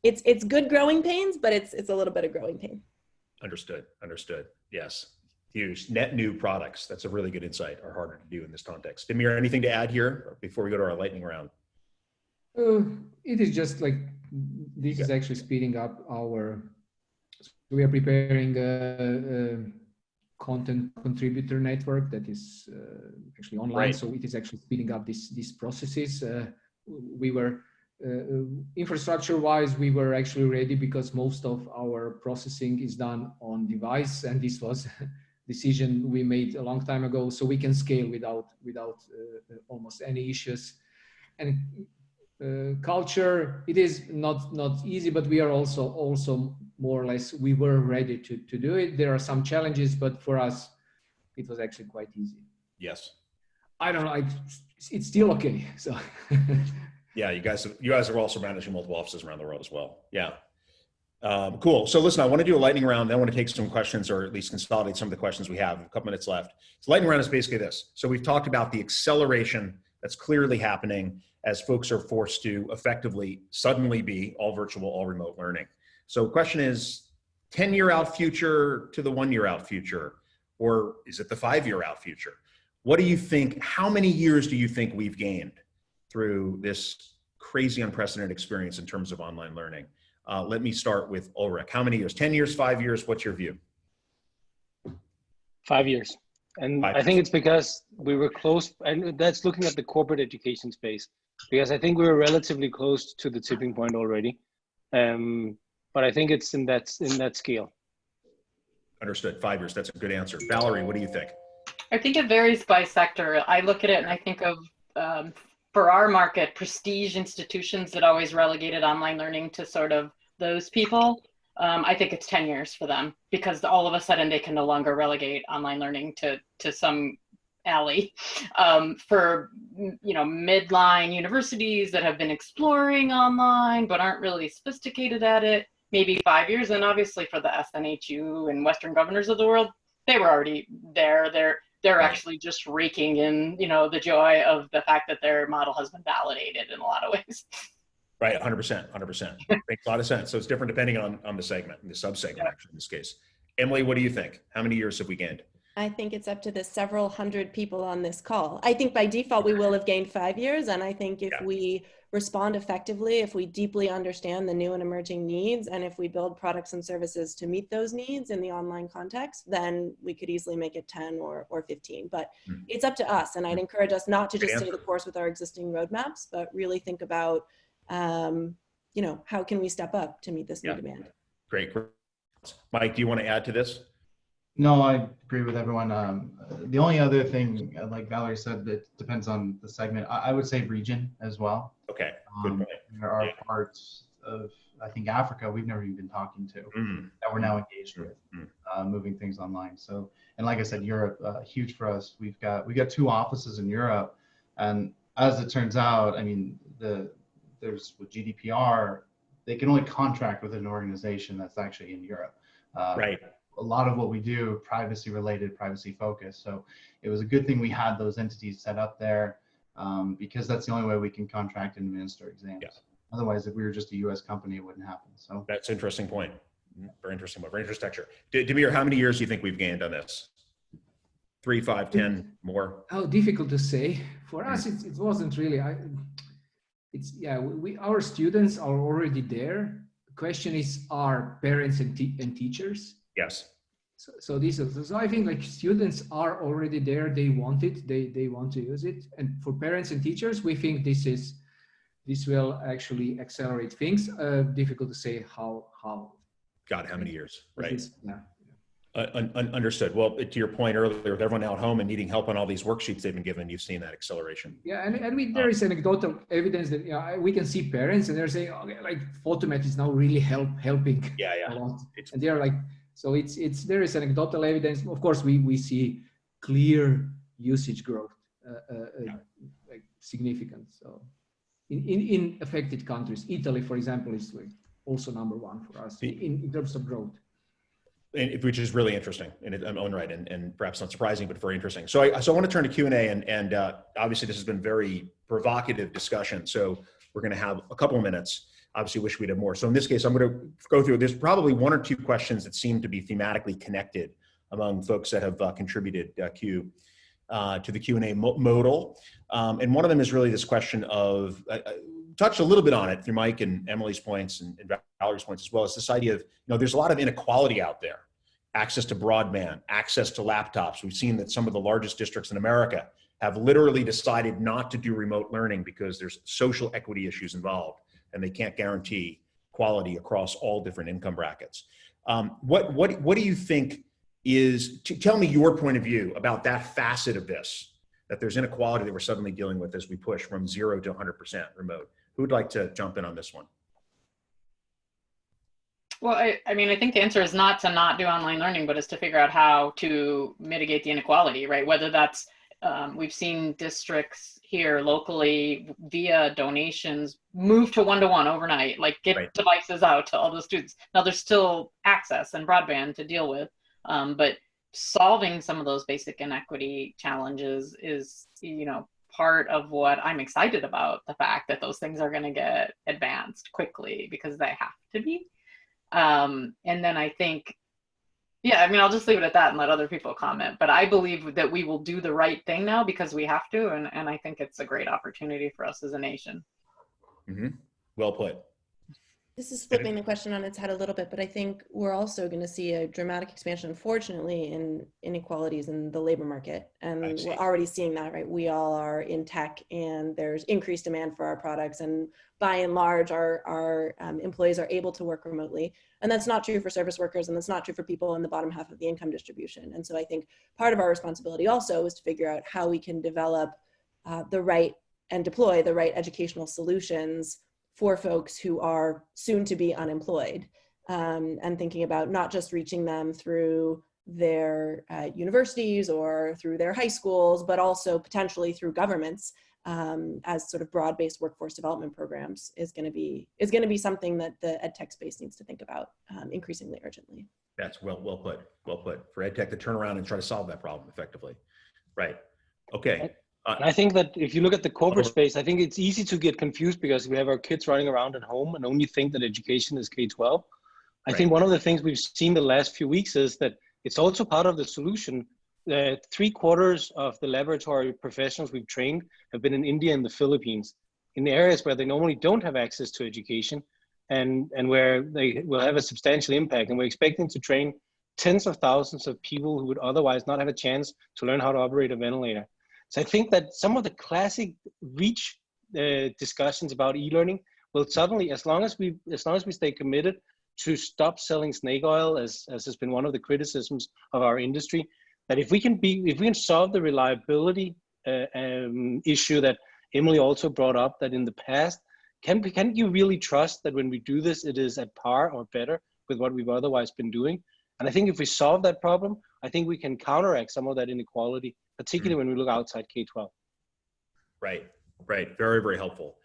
[SPEAKER 3] it's good growing pains, but it's a little bit of growing pain.
[SPEAKER 2] Understood. Yes. Huge. Net new products. That's a really good insight, are harder to do in this context. Damir, anything to add here before we go to our lightning round?
[SPEAKER 4] It is just this is actually speeding up we are preparing a content contributor network that is actually online. Right. So it is actually speeding up these processes. We were infrastructure-wise, we were actually ready because most of our processing is done on device, and this was a decision we made a long time ago. So we can scale without almost any issues. And culture, it is not easy, but we are also more or less, we were ready to do it. There are some challenges, but for us, it was actually quite easy.
[SPEAKER 2] Yes.
[SPEAKER 4] I don't know, it's still okay, so.
[SPEAKER 2] Yeah, you guys are also managing multiple offices around the world as well. Yeah. Cool. So listen, I want to do a lightning round. Then I want to take some questions, or at least consolidate some of the questions we have. A couple minutes left. So lightning round is basically this. So we've talked about the acceleration that's clearly happening as folks are forced to effectively suddenly be all virtual, all remote learning. So the question is, 10-year out future to the 1-year out future, or is it the 5-year out future? What do you think, how many years do you think we've gained through this crazy unprecedented experience in terms of online learning? Let me start with Ulrich. How many years? 10 years, 5 years? What's your view?
[SPEAKER 7] 5 years. And I think it's because we were close, and that's looking at the corporate education space, because I think we were relatively close to the tipping point already. But I think it's in that scale.
[SPEAKER 2] Understood. 5 years. That's a good answer. Valerie, what do you think?
[SPEAKER 5] I think it varies by sector. I look at it and I think of, for our market, prestige institutions that always relegated online learning to sort of those people. I think it's 10 years for them, because all of a sudden they can no longer relegate online learning to some alley. For midline universities that have been exploring online but aren't really sophisticated at it, maybe 5 years. And obviously for the SNHU and Western Governors of the world, they were already there. They're actually just raking in, the joy of the fact that their model has been validated in a lot of ways.
[SPEAKER 2] Right, 100%. Makes a lot of sense. So it's different depending on the segment, the sub-segment actually in this case. Emily, what do you think? How many years have we gained?
[SPEAKER 3] I think it's up to the several hundred people on this call. I think by default, we will have gained 5 years. And I think if we respond effectively if we deeply understand the new and emerging needs, and if we build products and services to meet those needs in the online context, then we could easily make it 10 or 15. But it's up to us, and I'd encourage us not to just stay the course with our existing roadmaps, but really think about, you know, how can we step up to meet this new demand?
[SPEAKER 2] Great. Mike, do you want to add to this?
[SPEAKER 6] No, I agree with everyone. The only other thing, like Valerie said, that depends on the segment. I would say region as well.
[SPEAKER 2] Okay, good point.
[SPEAKER 6] There are parts of, I think, Africa we've never even been talking to that we're now engaged with, moving things online. So, and like I said, Europe, huge for us. We got 2 offices in Europe, and as it turns out, I mean, there's with GDPR, they can only contract with an organization that's actually in Europe.
[SPEAKER 2] Right.
[SPEAKER 6] A lot of what we do, privacy related, privacy focused. So it was a good thing we had those entities set up there, because that's the only way we can contract and administer exams. Yeah. Otherwise, if we were just a US company, it wouldn't happen. So
[SPEAKER 2] that's an interesting point. Very interesting one. Very interesting texture. Damir, how many years do you think we've gained on this? 3, 5, 10 more?
[SPEAKER 4] Oh, difficult to say. For us, it wasn't really. Our students are already there. The question is, are parents and teachers?
[SPEAKER 2] Yes.
[SPEAKER 4] So I think like students are already there. They want it. They want to use it. And for parents and teachers, we think this will actually accelerate things. Difficult to say how.
[SPEAKER 2] God, how many years? Right.
[SPEAKER 4] Yeah.
[SPEAKER 2] Understood. Well, to your point earlier, with everyone out home and needing help on all these worksheets they've been given, you've seen that acceleration.
[SPEAKER 4] Yeah, and there is anecdotal evidence that we can see parents and they're saying, okay, like Photomat is now really helping a lot. And they're like, so there is anecdotal evidence. Of course, we see clear usage growth, like significant. So in affected countries, Italy, for example, is like also #1 for us in terms of growth.
[SPEAKER 2] Which is really interesting in its own right, and perhaps not surprising, but very interesting. So I want to turn to Q&A, and obviously this has been very provocative discussion. So we're going to have a couple of minutes. Obviously, wish we'd have more. So in this case, I'm going to go through. There's probably 1 or 2 questions that seem to be thematically connected among folks that have contributed to the Q&A modal, and one of them is really this question of. Touched a little bit on it through Mike and Emily's points and Valerie's points as well. As this idea of, there's a lot of inequality out there. Access to broadband, access to laptops. We've seen that some of the largest districts in America have literally decided not to do remote learning because there's social equity issues involved and they can't guarantee quality across all different income brackets. What do you think is, tell me your point of view about that facet of this, that there's inequality that we're suddenly dealing with as we push from 0 to 100% remote. Who would like to jump in on this one?
[SPEAKER 5] Well, I mean, I think the answer is not to not do online learning, but is to figure out how to mitigate the inequality, right? Whether that's, we've seen districts here locally via donations move to 1-to-1 overnight, like get devices out to all the students. Now there's still access and broadband to deal with, but solving some of those basic inequity challenges is, part of what I'm excited about, the fact that those things are going to get advanced quickly because they have to be. And then I think, I'll just leave it at that and let other people comment, but I believe that we will do the right thing now because we have to. And I think it's a great opportunity for us as a nation.
[SPEAKER 2] Mm-hmm. Well put.
[SPEAKER 3] This is flipping the question on its head a little bit, but I think we're also going to see a dramatic expansion, unfortunately, in inequalities in the labor market. And we're already seeing that, right? We all are in tech and there's increased demand for our products. And by and large, our employees are able to work remotely. And that's not true for service workers, and that's not true for people in the bottom half of the income distribution. And so I think part of our responsibility also is to figure out how we can develop the right and deploy the right educational solutions for folks who are soon to be unemployed, and thinking about not just reaching them through their universities or through their high schools, but also potentially through governments as sort of broad-based workforce development programs is going to be something that the ed tech space needs to think about increasingly urgently. That's
[SPEAKER 2] well put. Well put. For ed tech to turn around and try to solve that problem effectively. Right. Okay.
[SPEAKER 7] And I think that if you look at the corporate space, I think it's easy to get confused because we have our kids running around at home and only think that education is K-12. I think one of the things we've seen the last few weeks is that it's also part of the solution. 3/4 of the laboratory professionals we've trained have been in India and the Philippines. in areas where they normally don't have access to education, and where they will have a substantial impact. And we're expecting to train tens of thousands of people who would otherwise not have a chance to learn how to operate a ventilator. So I think that some of the classic reach discussions about e-learning will suddenly, as long as we stay committed to stop selling snake oil, as has been one of the criticisms of our industry, that if we can solve the reliability issue that Emily also brought up, that in the past, can you really trust that when we do this, it is at par or better with what we've otherwise been doing? And I think if we solve that problem, I think we can counteract some of that inequality, particularly when we look outside K-12.
[SPEAKER 2] Right. Very, very helpful.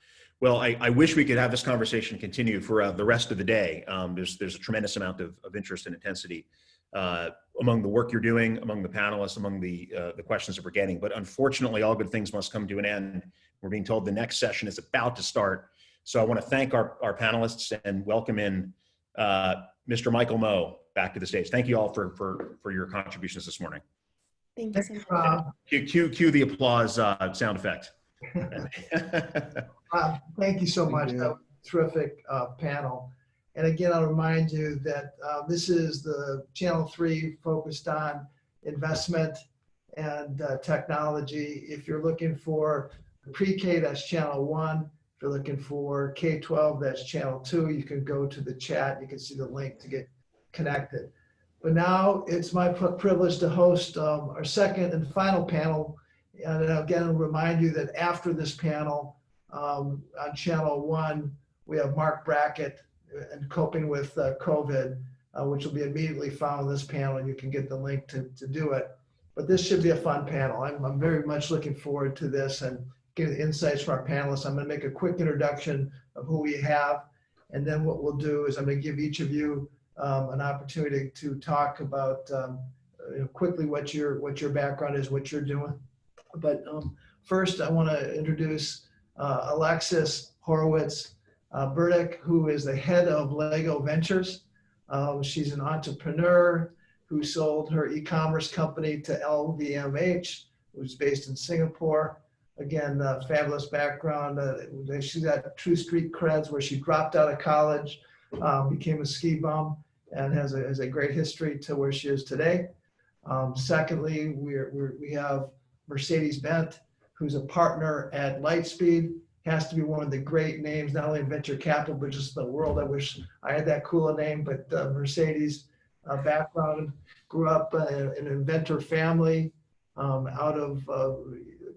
[SPEAKER 2] Well, I wish we could have this conversation continue for the rest of the day. There's a tremendous amount of interest and intensity among the work you're doing, among the panelists, among the questions that we're getting. But unfortunately, all good things must come to an end. We're being told the next session is about to start. So I want to thank our panelists and welcome in Mr. Michael Moe back to the stage. Thank you all for your contributions this morning.
[SPEAKER 3] Thank you so
[SPEAKER 1] Thanks,
[SPEAKER 3] much.
[SPEAKER 1] Rob.
[SPEAKER 2] Cue the applause sound effect.
[SPEAKER 1] Thank you so much.
[SPEAKER 4] Thank you.
[SPEAKER 1] That was a terrific panel. And again, I'll remind you that this is the Channel 3 focused on investment and technology. If you're looking for pre-K, that's Channel 1. If you're looking for K-12, that's Channel 2. You can go to the chat. You can see the link to get connected. But now it's my privilege to host our second and final panel. And again, I'll remind you that after this panel on Channel 1, we have Mark Brackett and coping with COVID, which will be immediately following this panel, and you can get the link to do it. But this should be a fun panel. I'm very much looking forward to this and getting insights from our panelists. I'm going to make a quick introduction of who we have, and then what we'll do is I'm going to give each of you an opportunity to talk about quickly what your background is, what you're doing. But first, I want to introduce Alexis Horowitz-Burdick, who is the head of Lego Ventures. She's an entrepreneur who sold her e-commerce company to LVMH, who's based in Singapore. Again, fabulous background. She's got true street creds where she dropped out of college, became a ski bum, and has a great history to where she is today. Secondly, we have Mercedes Bent, who's a partner at Lightspeed. Has to be one of the great names, not only in venture capital, but just the world. I wish I had that cooler name, but Mercedes background, grew up in an inventor family. Out of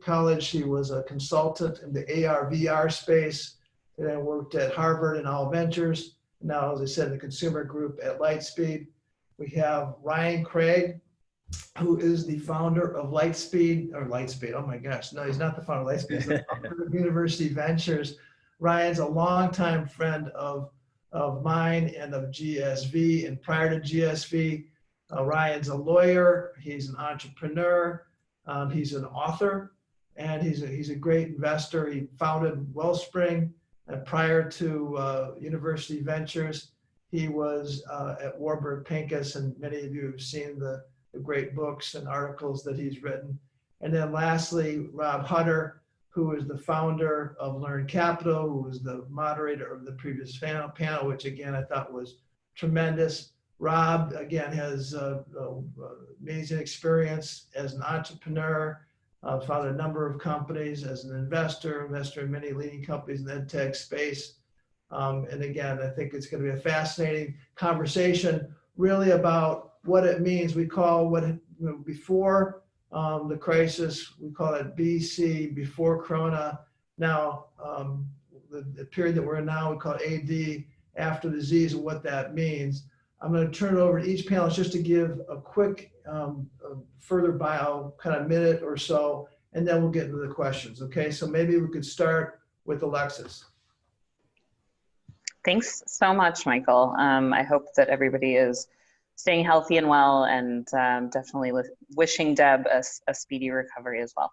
[SPEAKER 1] college, she was a consultant in the AR, VR space, and then worked at Harvard and All Ventures. Now, as I said, the consumer group at Lightspeed. We have Ryan Craig, who is the founder of Lightspeed. Oh my gosh, no, he's not the founder of Lightspeed, he's the founder of University Ventures. Ryan's a longtime friend of mine and of GSV, and prior to GSV, Ryan's a lawyer, he's an entrepreneur, he's an author, and he's a great investor. He founded Wellspring, and prior to University Ventures, he was at Warburg Pincus, and many of you have seen the great books and articles that he's written. And then lastly, Rob Hutter, who is the founder of Learn Capital, who was the moderator of the previous panel, which again, I thought was tremendous. Rob, again, has amazing experience as an entrepreneur, founded a number of companies as an investor in many leading companies in the ed tech space. And again, I think it's going to be a fascinating conversation really about what it means. We call before the crisis, we call it BC, before Corona. Now, the period that we're in now, we call it AD, after the disease, and what that means. I'm going to turn it over to each panelist just to give a quick further bio, kind of minute or so, and then we'll get into the questions. Okay, so maybe we could start with Alexis.
[SPEAKER 8] Thanks so much, Michael. I hope that everybody is staying healthy and well, and definitely wishing Deb a speedy recovery as well.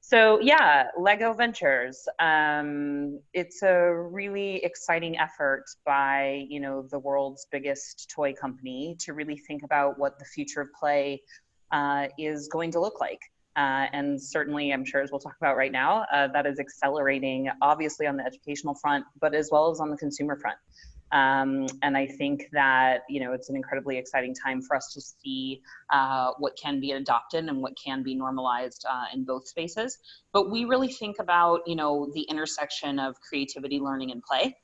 [SPEAKER 8] So yeah, Lego Ventures. It's a really exciting effort by the world's biggest toy company to really think about what the future of play is going to look like. And certainly, I'm sure as we'll talk about right now, that is accelerating obviously on the educational front, but as well as on the consumer front. And I think that, it's an incredibly exciting time for us to see what can be adopted and what can be normalized in both spaces. But we really think about, the intersection of creativity, learning, and play.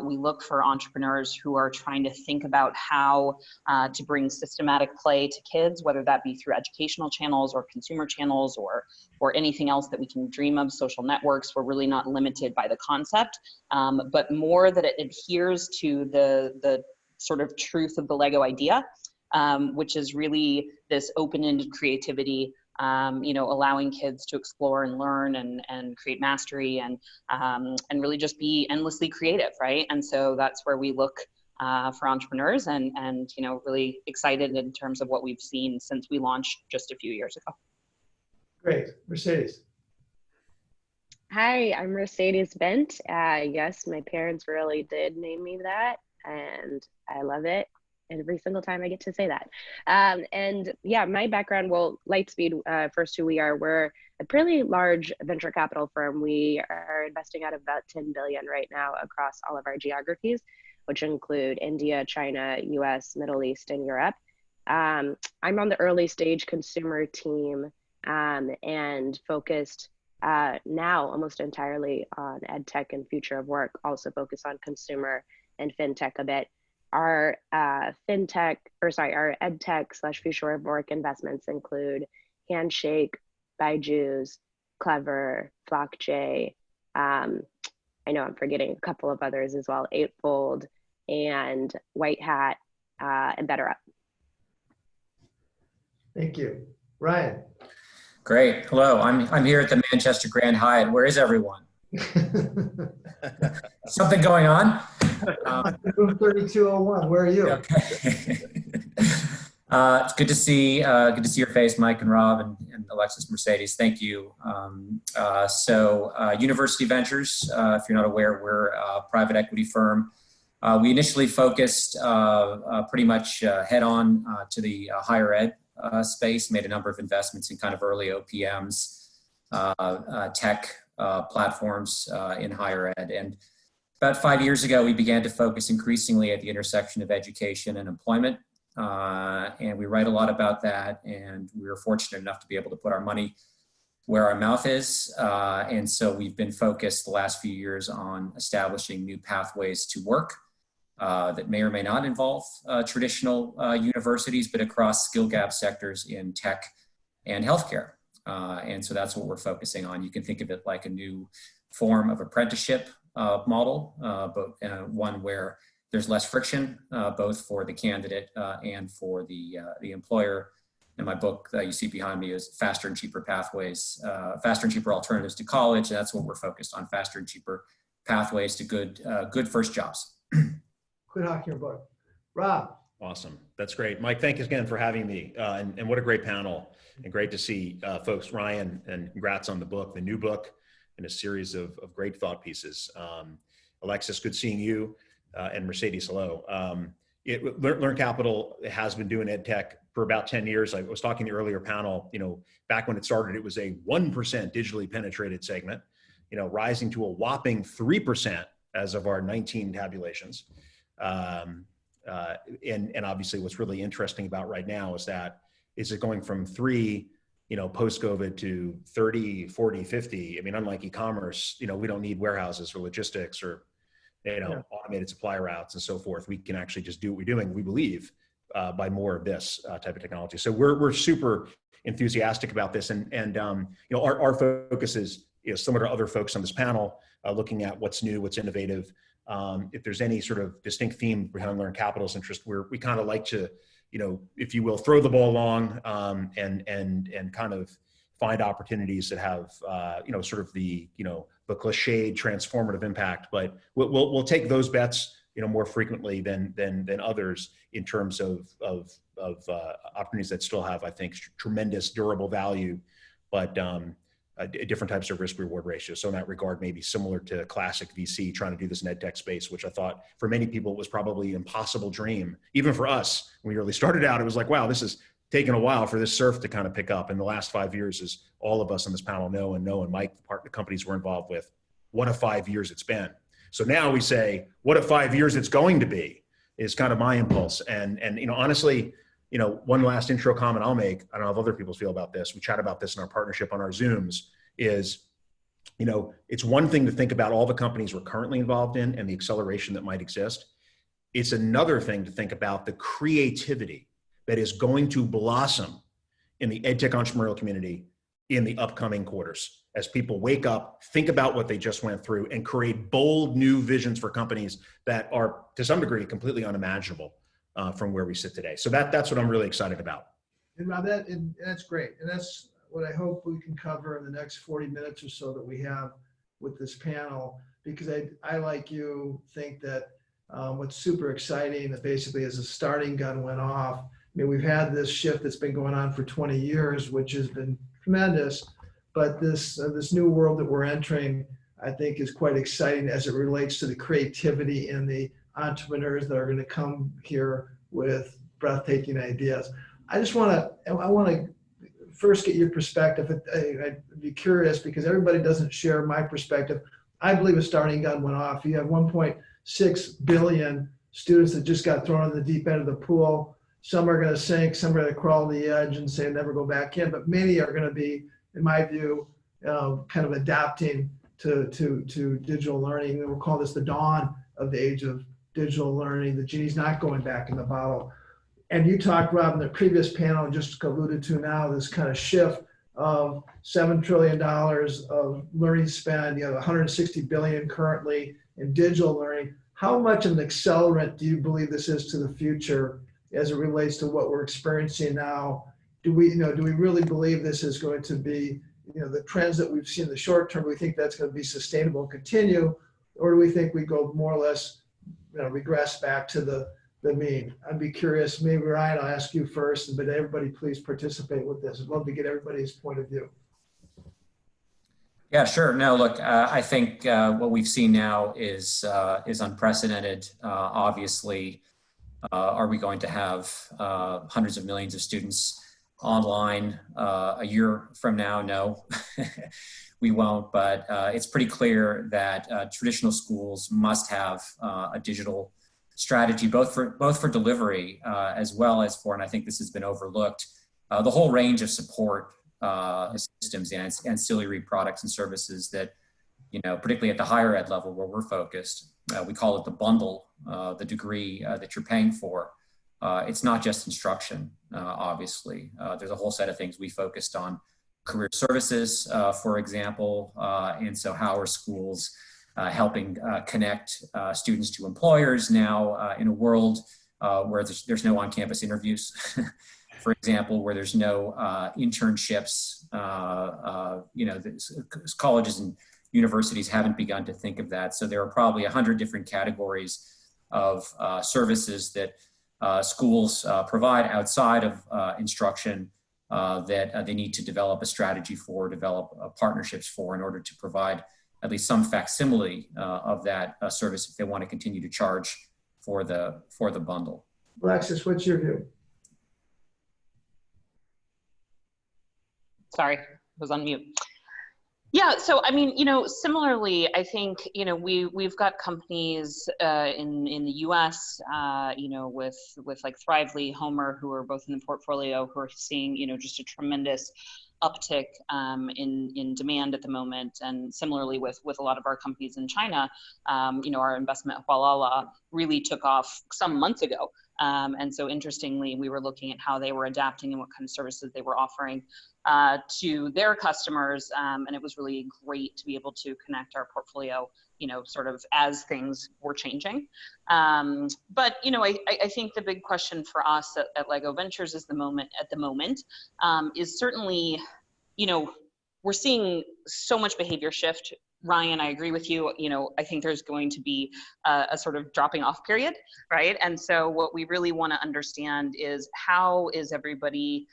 [SPEAKER 8] We look for entrepreneurs who are trying to think about how to bring systematic play to kids, whether that be through educational channels or consumer channels or anything else that we can dream of, social networks. We're really not limited by the concept, but more that it adheres to the sort of truth of the Lego idea, which is really this open-ended creativity, allowing kids to explore and learn and create mastery and really just be endlessly creative, right? And so that's where we look for entrepreneurs and really excited in terms of what we've seen since we launched just a few years ago.
[SPEAKER 1] Great. Mercedes.
[SPEAKER 9] Hi, I'm Mercedes Bent. Yes, my parents really did name me that, and I love it every single time I get to say that. And yeah, my background, well, Lightspeed, first who we are, we're a pretty large venture capital firm. We are investing at about 10 billion right now across all of our geographies, which include India, China, US, Middle East, and Europe. I'm on the early stage consumer team and focused now almost entirely on ed tech and future of work, also focused on consumer and fintech a bit. Our our ed tech / future of work investments include Handshake, Byju's, Clever, FlockJ. I know I'm forgetting a couple of others as well, Eightfold and White Hat and BetterUp.
[SPEAKER 1] Thank you. Ryan.
[SPEAKER 10] Great. Hello. I'm here at the Manchester Grand Hyatt. Where is everyone? Something going on?
[SPEAKER 1] Room 3201. Where are you?
[SPEAKER 10] Okay. It's good to see your face, Mike and Rob and Alexis, Mercedes. Thank you. University Ventures, if you're not aware, we're a private equity firm. We initially focused pretty much head on to the higher ed space, made a number of investments in kind of early OPMs, tech platforms in higher ed. And about 5 years ago, we began to focus increasingly at the intersection of education and employment. And we write a lot about that. And we were fortunate enough to be able to put our money where our mouth is. And so we've been focused the last few years on establishing new pathways to work that may or may not involve traditional universities, but across skill gap sectors in tech and healthcare. And so that's what we're focusing on. You can think of it like a new form of apprenticeship model, but one where there's less friction, both for the candidate and for the employer. And my book that you see behind me is Faster and Cheaper Pathways, Faster and Cheaper Alternatives to College. And that's what we're focused on, faster and cheaper pathways to good first jobs.
[SPEAKER 1] Quit hawking your book. Rob.
[SPEAKER 2] Awesome. That's great. Mike, thank you again for having me. And what a great panel, and great to see folks. Ryan, and congrats on the book, the new book, and a series of great thought pieces. Alexis, good seeing you. And Mercedes, hello. Learn Capital has been doing ed tech for about 10 years. I was talking in the earlier panel, back when it started, it was a 1% digitally penetrated segment, rising to a whopping 3% as of our 19 tabulations. And obviously what's really interesting about right now is it going from 3, post-COVID to 30, 40, 50. I mean, unlike e-commerce, we don't need warehouses or logistics or, automated supply routes and so forth. We can actually just do what we're doing, we believe, by more of this type of technology. So we're super enthusiastic about this. And our focus is, similar to other folks on this panel, looking at what's new, what's innovative. If there's any sort of distinct theme behind Learn Capital's interest, we kind of like to, if you will, throw the ball along and kind of find opportunities that have, sort of the cliched transformative impact. But we'll take those bets, more frequently than others in terms of opportunities that still have, I think, tremendous durable value, but different types of risk-reward ratios. So in that regard, maybe similar to classic VC trying to do this in ed tech space, which I thought for many people was probably an impossible dream. Even for us, when we really started out, it was like, wow, this is taken a while for this surf to kind of pick up. In the last 5 years, as all of us on this panel know, and Mike, the companies we're involved with, what a 5 years it's been. So now we say, what a 5 years it's going to be, is kind of my impulse. And honestly, one last intro comment I'll make, I don't know if other people feel about this, we chat about this in our partnership on our Zooms, is, it's one thing to think about all the companies we're currently involved in and the acceleration that might exist. It's another thing to think about the creativity that is going to blossom in the EdTech entrepreneurial community in the upcoming quarters, as people wake up, think about what they just went through, and create bold new visions for companies that are, to some degree, completely unimaginable from where we sit today. So that's what I'm really excited about.
[SPEAKER 1] And Rob, that's great. And that's what I hope we can cover in the next 40 minutes or so that we have with this panel, because I like you, think that what's super exciting that basically as a starting gun went off. I mean, we've had this shift that's been going on for 20 years, which has been tremendous, but this new world that we're entering, I think, is quite exciting as it relates to the creativity and the entrepreneurs that are going to come here with breathtaking ideas. I want to first get your perspective. I'd be curious, because everybody doesn't share my perspective. I believe a starting gun went off. You have 1.6 billion students that just got thrown in the deep end of the pool. Some are going to sink, some are going to crawl to the edge and say never go back in, but many are going to be, in my view, kind of adapting to digital learning. And we'll call this the dawn of the age of digital learning. The genie's not going back in the bottle. And you talked, Rob, in the previous panel, just alluded to now, this kind of shift of $7 trillion of learning spend. You have 160 billion currently in digital learning. How much of an accelerant do you believe this is to the future as it relates to what we're experiencing now? Do we really believe this is going to be, the trends that we've seen in the short term, do we think that's going to be sustainable and continue? Or do we think we go more or less, regress back to the mean? I'd be curious, maybe Ryan, I'll ask you first, but everybody please participate with this. I'd love to get everybody's point of view.
[SPEAKER 10] Yeah, sure. No, look, I think what we've seen now is unprecedented. Obviously, are we going to have hundreds of millions of students online a year from now? No, we won't. But it's pretty clear that traditional schools must have a digital strategy, both for delivery as well as for, and I think this has been overlooked, the whole range of support systems and ancillary products and services that, particularly at the higher ed level where we're focused, we call it the bundle, the degree that you're paying for. It's not just instruction, obviously. There's a whole set of things we focused on. Career services, for example, and so how are schools helping connect students to employers now in a world where there's no on-campus interviews, for example, where there's no internships. Colleges and universities haven't begun to think of that. So there are probably 100 different categories of services that schools provide outside of instruction that they need to develop a strategy for, develop partnerships for, in order to provide at least some facsimile of that service if they want to continue to charge for the bundle.
[SPEAKER 1] Alexis, what's your view?
[SPEAKER 8] Sorry, I was on mute. Yeah, so I mean, similarly, I think, we've got companies in the U.S., with like Thrively, Homer, who are both in the portfolio, who are seeing, just a tremendous uptick in demand at the moment. And similarly with a lot of our companies in China, our investment Hualala really took off some months ago. And so interestingly, we were looking at how they were adapting and what kind of services they were offering to their customers. And it was really great to be able to connect our portfolio, sort of as things were changing. But, I think the big question for us at Lego Ventures at the moment is certainly, we're seeing so much behavior shift. Ryan, I agree with you. I think there's going to be a sort of dropping off period, right? And so what we really want to understand is how is everybody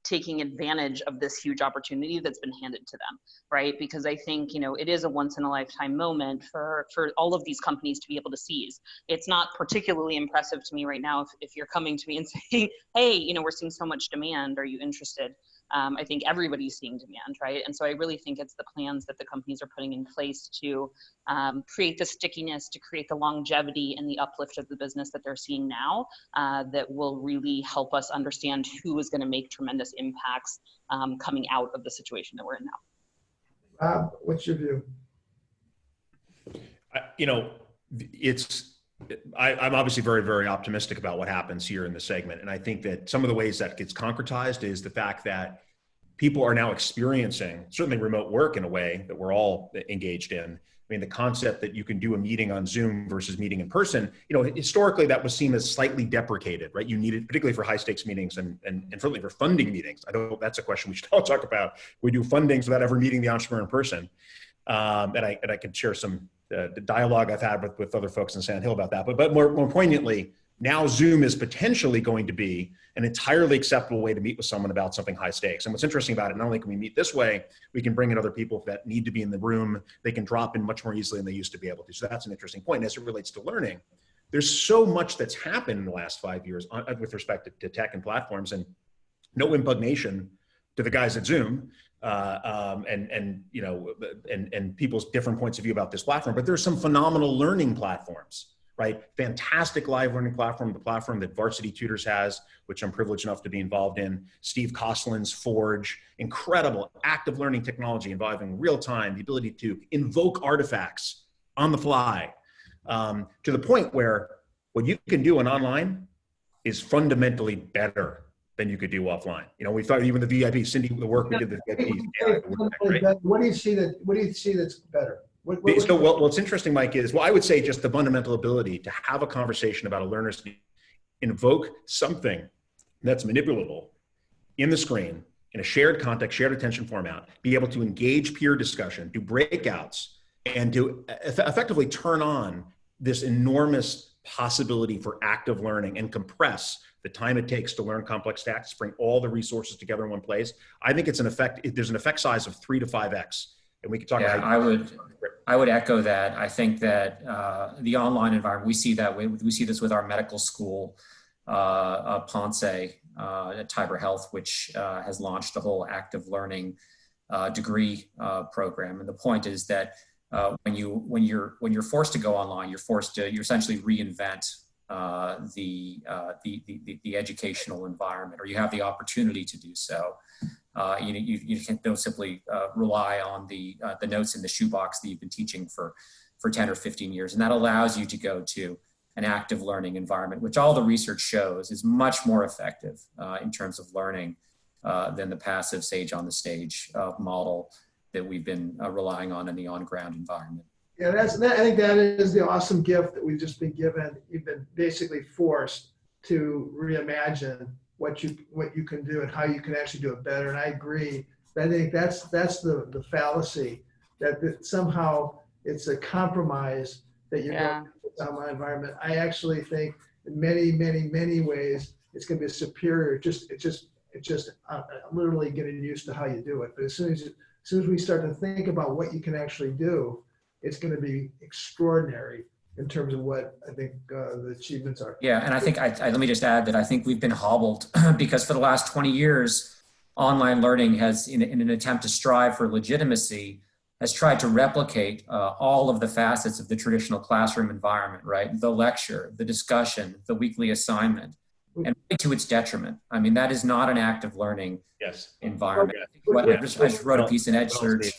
[SPEAKER 8] taking advantage of this huge opportunity that's been handed to them, right? Because I think, you know, it is a once in a lifetime moment for all of these companies to be able to seize. It's not particularly impressive to me right now if you're coming to me and saying, hey, you know, we're seeing so much demand, are you interested? I think everybody's seeing demand, right? And so I really think it's the plans that the companies are putting in place to create the stickiness, to create the longevity and the uplift of the business that they're seeing now that will really help us understand who is going to make tremendous impacts coming out of the situation that we're in now.
[SPEAKER 1] Rob, what's your view?
[SPEAKER 2] You know, I'm obviously very, very optimistic about what happens here in the segment. And I think that some of the ways that gets concretized is the fact that people are now experiencing certainly remote work in a way that we're all engaged in. I mean, the concept that you can do a meeting on Zoom versus meeting in person, you know, historically that was seen as slightly deprecated, right? You needed, particularly for high stakes meetings and certainly for funding meetings. I don't know, that's a question we should all talk about. We do fundings without ever meeting the entrepreneur in person. And I could share some the dialogue I've had with other folks in Sand Hill about that. But more poignantly, now Zoom is potentially going to be an entirely acceptable way to meet with someone about something high stakes. And what's interesting about it, not only can we meet this way, we can bring in other people that need to be in the room. They can drop in much more easily than they used to be able to. So that's an interesting point. As it relates to learning, there's so much that's happened in the last 5 years with respect to tech and platforms, and no impugnation to the guys at Zoom. And you know, and people's different points of view about this platform, but there's some phenomenal learning platforms, right? Fantastic live learning platform, the platform that Varsity Tutors has, which I'm privileged enough to be involved in. Steve Koslin's Forge, incredible active learning technology involving real time, the ability to invoke artifacts on the fly, to the point where what you can do in online is fundamentally better than you could do offline. You know, we thought even the VIP, Cindy, the work we did with VIPs.
[SPEAKER 1] What do you see that's better? Well,
[SPEAKER 2] what's interesting, Mike, is, well, I would say just the fundamental ability to have a conversation about a learner's need, invoke something that's manipulable in the screen, in a shared context, shared attention format, be able to engage peer discussion, do breakouts, and to effectively turn on this enormous possibility for active learning and compress the time it takes to learn complex stacks, bring all the resources together in one place. I think it's there's an effect size of 3 to 5x. And we could talk about
[SPEAKER 10] I would echo that. I think that the online environment, we see this with our medical school, Ponce at Tiber Health, which has launched a whole active learning degree program. And the point is that when you're forced to go online, you're essentially reinvent the educational environment, or you have the opportunity to do so. You don't simply rely on the notes in the shoebox that you've been teaching for 10 or 15 years. And that allows you to go to an active learning environment, which all the research shows is much more effective in terms of learning than the passive sage on the stage model that we've been relying on in the on-ground environment.
[SPEAKER 1] Yeah, I think that is the awesome gift that we've just been given. You've been basically forced to reimagine what you can do and how you can actually do it better. And I agree. I think that's the fallacy that somehow it's a compromise that you're going to the online environment. I actually think in many, many, many ways it's going to be superior. It's just literally getting used to how you do it. But as soon as we start to think about what you can actually do, it's going to be extraordinary in terms of what I think the achievements are.
[SPEAKER 10] Yeah, and I think let me just add that I think we've been hobbled because for the last 20 years, online learning has, in an attempt to strive for legitimacy, has tried to replicate all of the facets of the traditional classroom environment, right? The lecture, the discussion, the weekly assignment, and really to its detriment. I mean, that is not an active learning environment. I just wrote a piece in EdSearch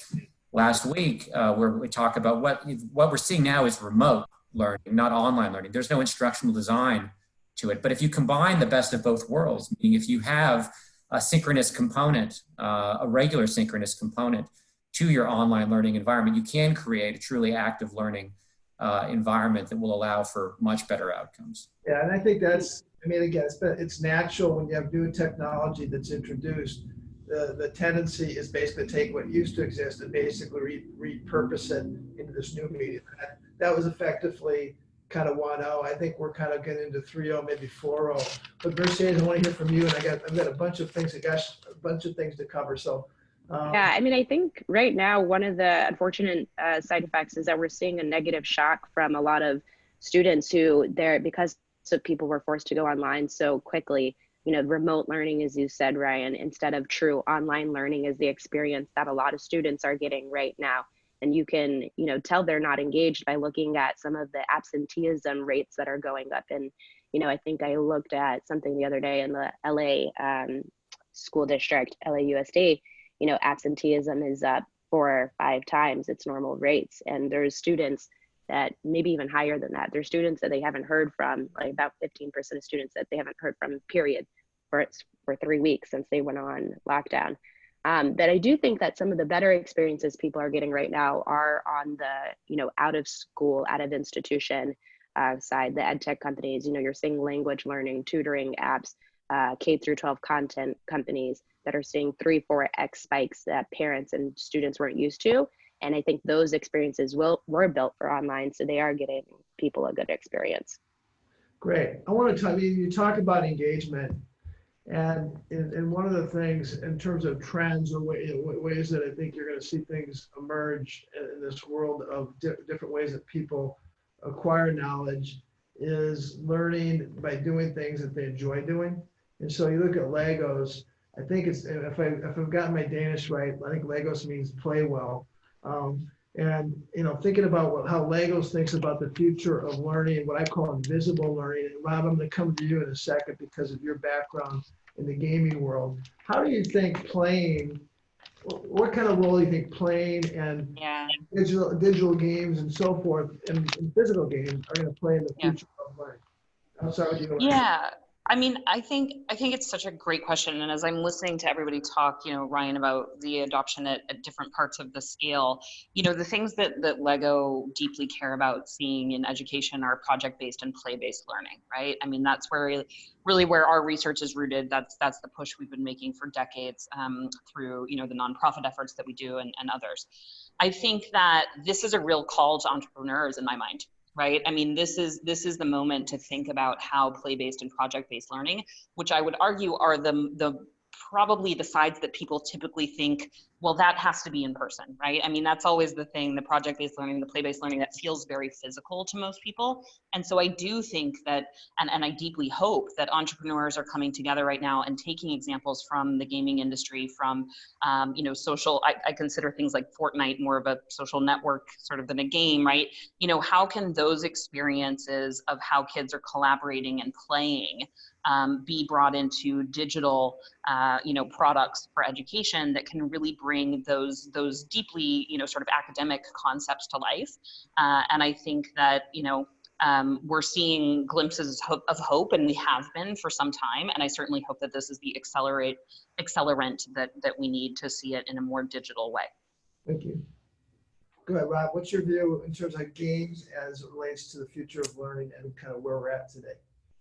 [SPEAKER 10] last week where we talk about what we're seeing now is remote learning, not online learning. There's no instructional design to it. But if you combine the best of both worlds, meaning if you have a synchronous component, a regular synchronous component to your online learning environment, you can create a truly active learning environment that will allow for much better outcomes.
[SPEAKER 1] Yeah, and I think that's, I mean, again, it's natural when you have new technology that's introduced. The tendency is basically to take what used to exist and basically repurpose it into this new medium. That was effectively kind of 1.0. I think we're kind of getting into 3.0, maybe 4.0. But Mercedes, I want to hear from you, and I've got a bunch of things that, gosh, bunch of things to cover. So,
[SPEAKER 9] yeah, I mean, I think right now one of the unfortunate side effects is that we're seeing a negative shock from a lot of students who because of people were forced to go online so quickly. You know, remote learning, as you said, Ryan, instead of true online learning is the experience that a lot of students are getting right now. And you can, you know, tell they're not engaged by looking at some of the absenteeism rates that are going up. And, you know, I think I looked at something the other day in the LA school district, LAUSD, you know, absenteeism is up 4 or 5 times its normal rates. And there's students that maybe even higher than that. There's students that they haven't heard from, like about 15% of students that they haven't heard from, period, for 3 weeks since they went on lockdown. But I do think that some of the better experiences people are getting right now are on the, you know, out of school, out of institution side, the ed tech companies. You know, you're seeing language learning, tutoring apps, K through 12 content companies that are seeing 3-4x spikes that parents and students weren't used to. And I think those experiences were built for online, so they are getting people a good experience.
[SPEAKER 1] Great. I want to talk, you talk about engagement, and one of the things in terms of trends or ways that I think you're going to see things emerge in this world of different ways that people acquire knowledge is learning by doing things that they enjoy doing. And so you look at Legos, I think it's, if I've gotten my Danish right, I think Legos means play well. And, you know, thinking about how Legos thinks about the future of learning, what I call invisible learning. And Rob, I'm going to come to you in a second because of your background in the gaming world. How do you think playing, what kind of role do you think playing and digital games and so forth and physical games are going to play in the future of learning? I'm sorry.
[SPEAKER 11] Yeah. I mean, I think it's such a great question. And as I'm listening to everybody talk, you know, Ryan, about the adoption at different parts of the scale, you know, the things that Lego deeply care about seeing in education are project-based and play-based learning, right? I mean, that's where really where our research is rooted. That's the push we've been making for decades through, you know, the nonprofit efforts that we do and others. I think that this is a real call to entrepreneurs in my mind. Right. I mean, this is the moment to think about how play-based and project-based learning, which I would argue are the probably the sides that people typically think, well, that has to be in person, right? I mean, that's always the thing, the project-based learning, the play-based learning, that feels very physical to most people. And so I do think that, and I deeply hope that entrepreneurs are coming together right now and taking examples from the gaming industry, from, you know, social, I consider things like Fortnite more of a social network sort of than a game, right? You know, how can those experiences of how kids are collaborating and playing be brought into digital, you know, products for education that can really bring those deeply, you know, sort of academic concepts to life. And I think that, you know, we're seeing glimpses of hope, and we have been for some time. And I certainly hope that this is the accelerant that we need to see it in a more digital way.
[SPEAKER 1] Thank you. Go ahead, Rob. What's your view in terms of games as it relates to the future of learning and kind of where we're at today?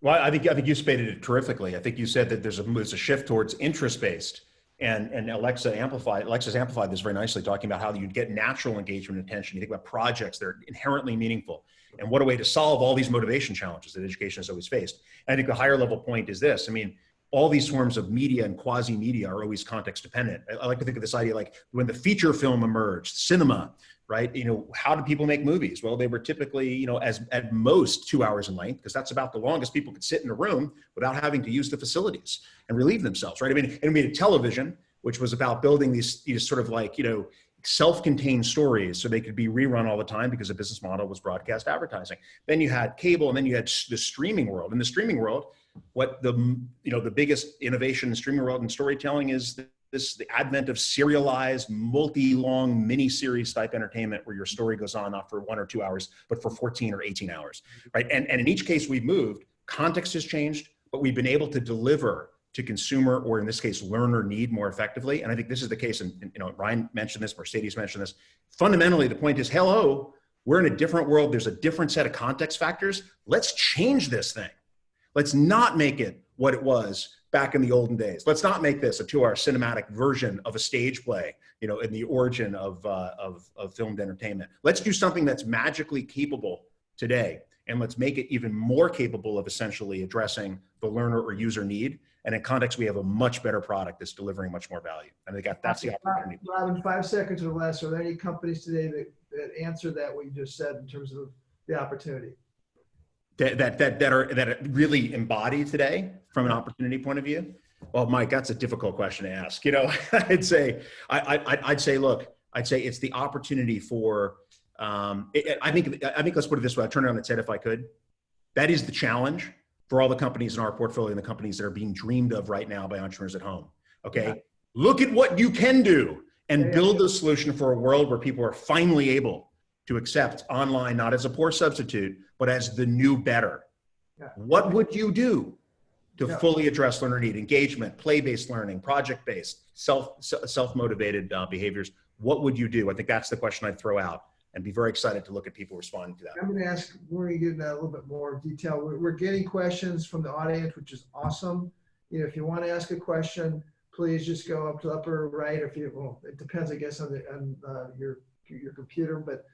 [SPEAKER 2] Well, I think you stated it terrifically. I think you said that there's a shift towards interest-based, and Alexa's amplified this very nicely, talking about how you'd get natural engagement and attention. You think about projects that are inherently meaningful, and what a way to solve all these motivation challenges that education has always faced. And I think the higher level point is this. I mean, all these forms of media and quasi-media are always context dependent. I like to think of this idea like when the feature film emerged, cinema, right? You know, how did people make movies? Well, they were typically, you know, at most 2 hours in length, because that's about the longest people could sit in a room without having to use the facilities and relieve themselves, right? I mean, and we had television, which was about building these sort of like, you know, self-contained stories so they could be rerun all the time because the business model was broadcast advertising. Then you had cable, and then you had the streaming world. In the streaming world, what the biggest innovation in the streaming world and storytelling is the advent of serialized, multi-long mini-series type entertainment where your story goes on not for 1 or 2 hours, but for 14 or 18 hours, right? And in each case we've moved, context has changed, but we've been able to deliver to consumer, or in this case, learner need more effectively. And I think this is the case, and you know, Ryan mentioned this, Mercedes mentioned this. Fundamentally, the point is, hello, we're in a different world. There's a different set of context factors. Let's change this thing. Let's not make it what it was back in the olden days. Let's not make this a 2-hour cinematic version of a stage play, you know, in the origin of filmed entertainment. Let's do something that's magically capable today, and let's make it even more capable of essentially addressing the learner or user need. And in context, we have a much better product that's delivering much more value. I think that's the opportunity.
[SPEAKER 1] Rob, in 5 seconds or less, are there any companies today that answer that what you just said in terms of the opportunity?
[SPEAKER 2] That are really embodied today from an opportunity point of view? Well, Mike, that's a difficult question to ask. You know, I'd say it's the opportunity for. I think let's put it this way. I'll turn it on its head if I could. That is the challenge for all the companies in our portfolio and the companies that are being dreamed of right now by entrepreneurs at home. Okay, yeah. Look at what you can do and build a solution for a world where people are finally able to accept online, not as a poor substitute, but as the new better. Yeah. What would you do to fully address learner need? Engagement, play-based learning, project-based, self-motivated behaviors. What would you do? I think that's the question I'd throw out, and be very excited to look at people responding to that.
[SPEAKER 1] I'm going to ask, we're going to get into that a little bit more detail. We're getting questions from the audience, which is awesome. You know, if you want to ask a question, please just go up to the upper right. If you, well, it depends, I guess, on your computer, but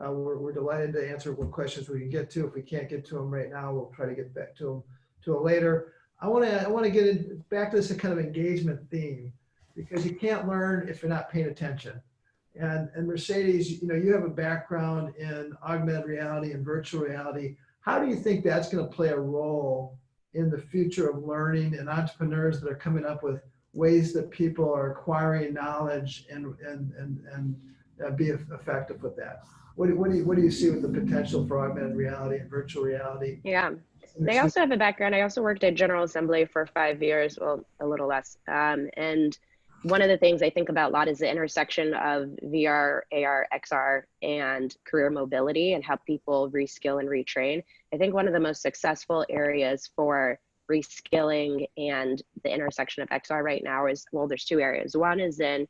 [SPEAKER 1] we're delighted to answer what questions we can get to. If we can't get to them right now, we'll try to get back to them later. I want to get back to this kind of engagement theme, because you can't learn if you're not paying attention. And Mercedes, you know, you have a background in augmented reality and virtual reality. How do you think that's going to play a role in the future of learning and entrepreneurs that are coming up with ways that people are acquiring knowledge and be effective with that? What do you see with the potential for augmented reality and virtual reality?
[SPEAKER 9] Yeah. They also have a background. I also worked at General Assembly for 5 years, well, a little less. And one of the things I think about a lot is the intersection of VR, AR, XR, and career mobility and how people reskill and retrain. I think one of the most successful areas for reskilling and the intersection of XR right now is, well, there's 2 areas. One is in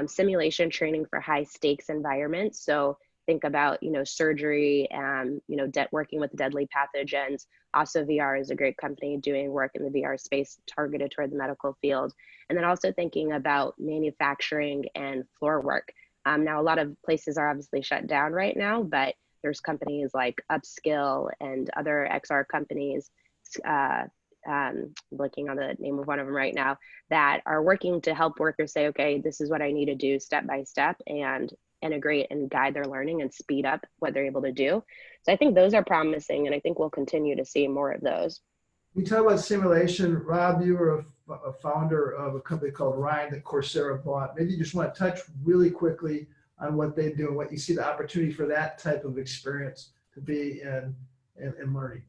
[SPEAKER 9] simulation training for high stakes environments. So think about, you know, surgery and, you know, working with deadly pathogens. Also, VR is a great company doing work in the VR space targeted toward the medical field. And then also thinking about manufacturing and floor work. Now, a lot of places are obviously shut down right now, but there's companies like Upskill and other XR companies, looking on the name of one of them right now, that are working to help workers say, okay, this is what I need to do step by step, and integrate and guide their learning and speed up what they're able to do. So I think those are promising, and I think we'll continue to see more of those.
[SPEAKER 1] You talk about simulation. Rob, you were a founder of a company called Ryan that Coursera bought. Maybe you just want to touch really quickly on what they do and what you see the opportunity for that type of experience to be in learning.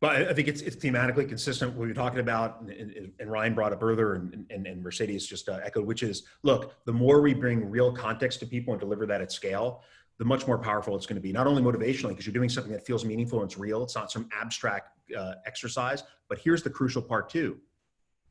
[SPEAKER 2] Well, I think it's thematically consistent with what you're talking about, and Ryan brought up earlier, and Mercedes just echoed, which is, look, the more we bring real context to people and deliver that at scale, the much more powerful it's going to be. Not only motivationally, because you're doing something that feels meaningful and it's real, it's not some abstract exercise, but here's the crucial part too.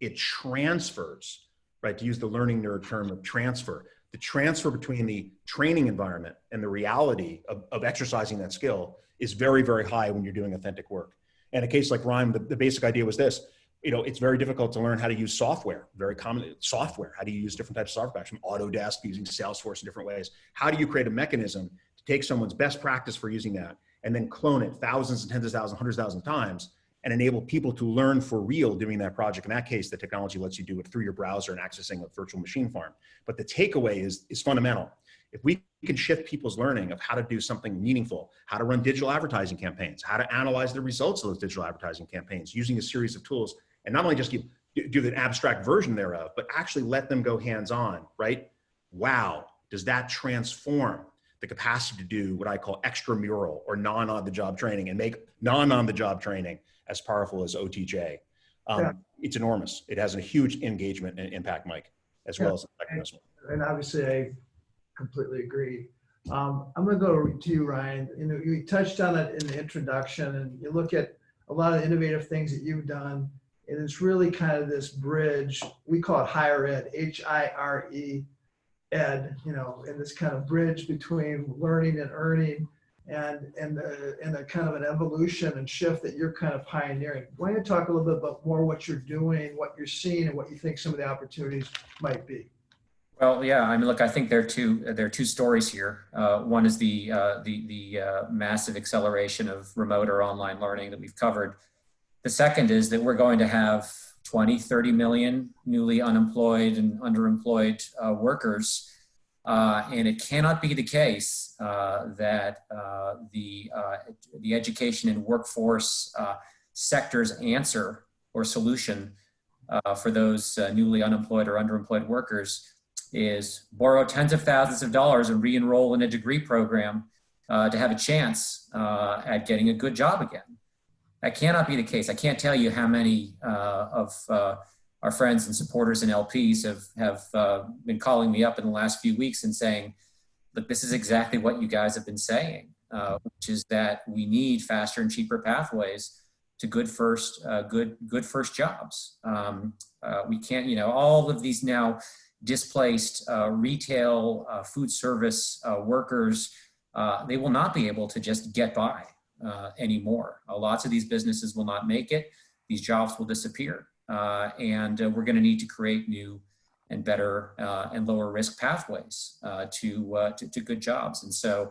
[SPEAKER 2] It transfers, right? To use the learning nerd term of transfer, the transfer between the training environment and the reality of exercising that skill is very, very high when you're doing authentic work. And a case like Rhyme, the basic idea was this: you know, it's very difficult to learn how to use software. Very common software. How do you use different types of software? From Autodesk, using Salesforce in different ways. How do you create a mechanism to take someone's best practice for using that and then clone it thousands and tens of thousands, hundreds of thousands of times, and enable people to learn for real doing that project? In that case, the technology lets you do it through your browser and accessing a virtual machine farm. But the takeaway is fundamental. If we can shift people's learning of how to do something meaningful, how to run digital advertising campaigns, how to analyze the results of those digital advertising campaigns using a series of tools, and not only just do the abstract version thereof, but actually let them go hands-on, right? Wow, does that transform the capacity to do what I call extramural or non-on-the-job training, and make non-on-the-job training as powerful as OTJ? It's enormous. It has a huge engagement and impact, Mike, as well as effectiveness.
[SPEAKER 1] And obviously, I completely agree. I'm going to go to you, Ryan. You know, you touched on it in the introduction, and you look at a lot of innovative things that you've done, and it's really kind of this bridge. We call it higher ed, H-I-R-E ed. You know, and this kind of bridge between learning and earning, and a kind of an evolution and shift that you're kind of pioneering. Why don't you talk a little bit about more what you're doing, what you're seeing, and what you think some of the opportunities might be?
[SPEAKER 10] Well, yeah. I mean, look, I think there are two stories here. One is the massive acceleration of remote or online learning that we've covered. The second is that we're going to have 20, 30 million newly unemployed and underemployed workers. And it cannot be the case that the education and workforce sector's answer or solution for those newly unemployed or underemployed workers is borrow tens of thousands of dollars and re-enroll in a degree program to have a chance at getting a good job again. That cannot be the case. I can't tell you how many of our friends and supporters and LPs have been calling me up in the last few weeks and saying, look, this is exactly what you guys have been saying, which is that we need faster and cheaper pathways to good first jobs. We can't, you know, all of these now displaced retail, food service workers, they will not be able to just get by anymore. Lots of these businesses will not make it. These jobs will disappear. And we're going to need to create new and better and lower risk pathways to good jobs. And so,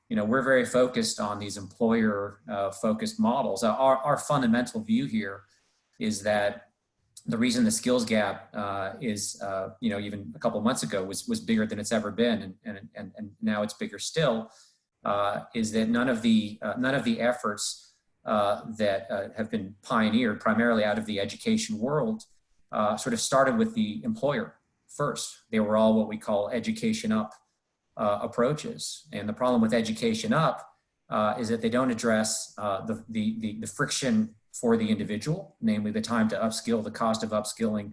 [SPEAKER 10] you know, we're very focused on these employer focused models. Our fundamental view here is that the reason the skills gap is, you know, even a couple of months ago was bigger than it's ever been, and now it's bigger still, is that none of the efforts that have been pioneered primarily out of the education world sort of started with the employer first. They were all what we call education up approaches. And the problem with education up is that they don't address the friction for the individual, namely the time to upskill, the cost of upskilling,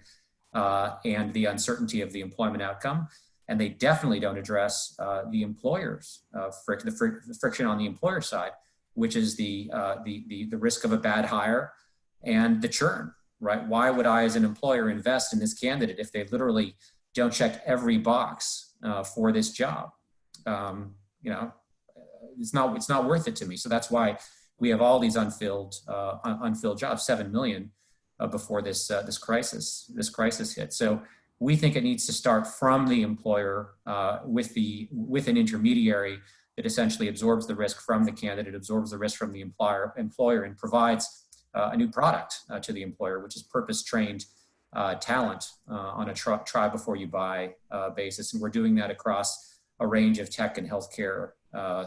[SPEAKER 10] and the uncertainty of the employment outcome. And they definitely don't address the employer's the friction on the employer side, which is the risk of a bad hire and the churn, right? Why would I as an employer invest in this candidate if they literally don't check every box for this job? You know, it's not worth it to me. So that's why we have all these unfilled jobs, 7 million before this crisis hit. So we think it needs to start from the employer with an intermediary that essentially absorbs the risk from the candidate, absorbs the risk from the employer, and provides a new product to the employer, which is purpose-trained talent on a try before you buy basis. And we're doing that across a range of tech and healthcare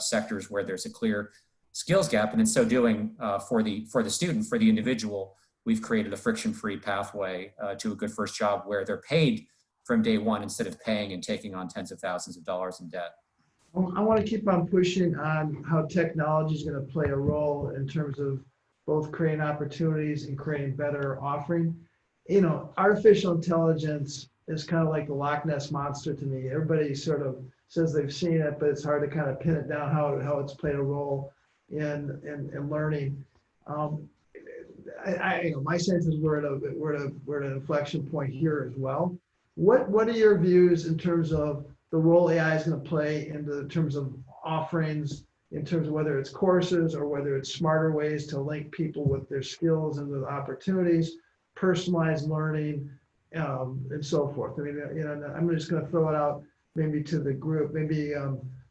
[SPEAKER 10] sectors where there's a clear skills gap. And in so doing, for the student, for the individual, we've created a friction-free pathway to a good first job where they're paid from day one instead of paying and taking on tens of thousands of dollars in debt.
[SPEAKER 1] I want to keep on pushing on how technology is going to play a role in terms of both creating opportunities and creating better offering. You know, artificial intelligence is kind of like the Loch Ness Monster to me. Everybody sort of says they've seen it, but it's hard to kind of pin it down how it's played a role in learning. You know, my sense is we're at an inflection point here as well. What are your views in terms of the role AI is going to play in terms of offerings, in terms of whether it's courses or whether it's smarter ways to link people with their skills and the opportunities, personalized learning, and so forth? I mean, you know, I'm just going to throw it out maybe to the group, maybe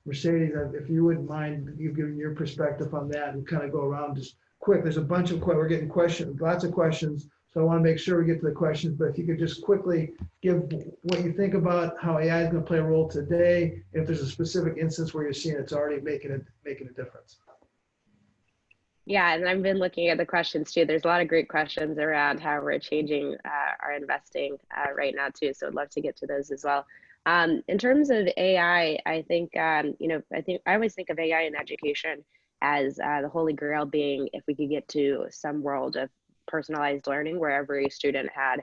[SPEAKER 1] Mercedes, if you wouldn't mind you giving your perspective on that and kind of go around just quick. There's a bunch of we're getting questions, lots of questions. So I want to make sure we get to the questions, but if you could just quickly give what you think about how AI is going to play a role today, if there's a specific instance where you're seeing it's already making a difference.
[SPEAKER 9] Yeah, and I've been looking at the questions too. There's a lot of great questions around how we're changing our investing right now too. So I'd love to get to those as well. In terms of AI, I think, you know, I always think of AI in education as the holy grail being if we could get to some world of personalized learning where every student had,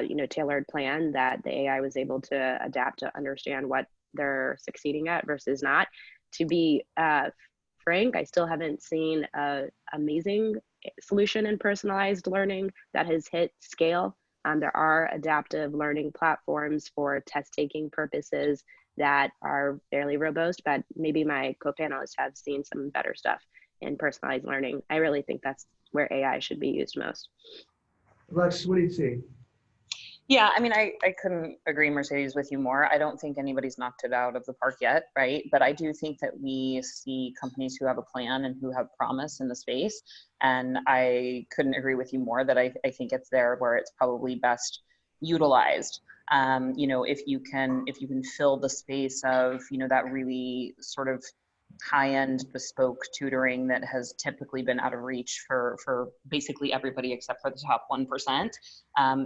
[SPEAKER 9] you know, tailored plan that the AI was able to adapt to understand what they're succeeding at versus not. To be frank, I still haven't seen an amazing solution in personalized learning that has hit scale. There are adaptive learning platforms for test-taking purposes that are fairly robust, but maybe my co-panelists have seen some better stuff in personalized learning. I really think that's where AI should be used most.
[SPEAKER 1] Lex, what do you see?
[SPEAKER 8] Yeah, I mean, I couldn't agree, Mercedes, with you more. I don't think anybody's knocked it out of the park yet, right? But I do think that we see companies who have a plan and who have promise in the space. And I couldn't agree with you more that I think it's there where it's probably best utilized. You know, if you can fill the space of, you know, that really sort of high-end bespoke tutoring that has typically been out of reach for basically everybody except for the top 1%,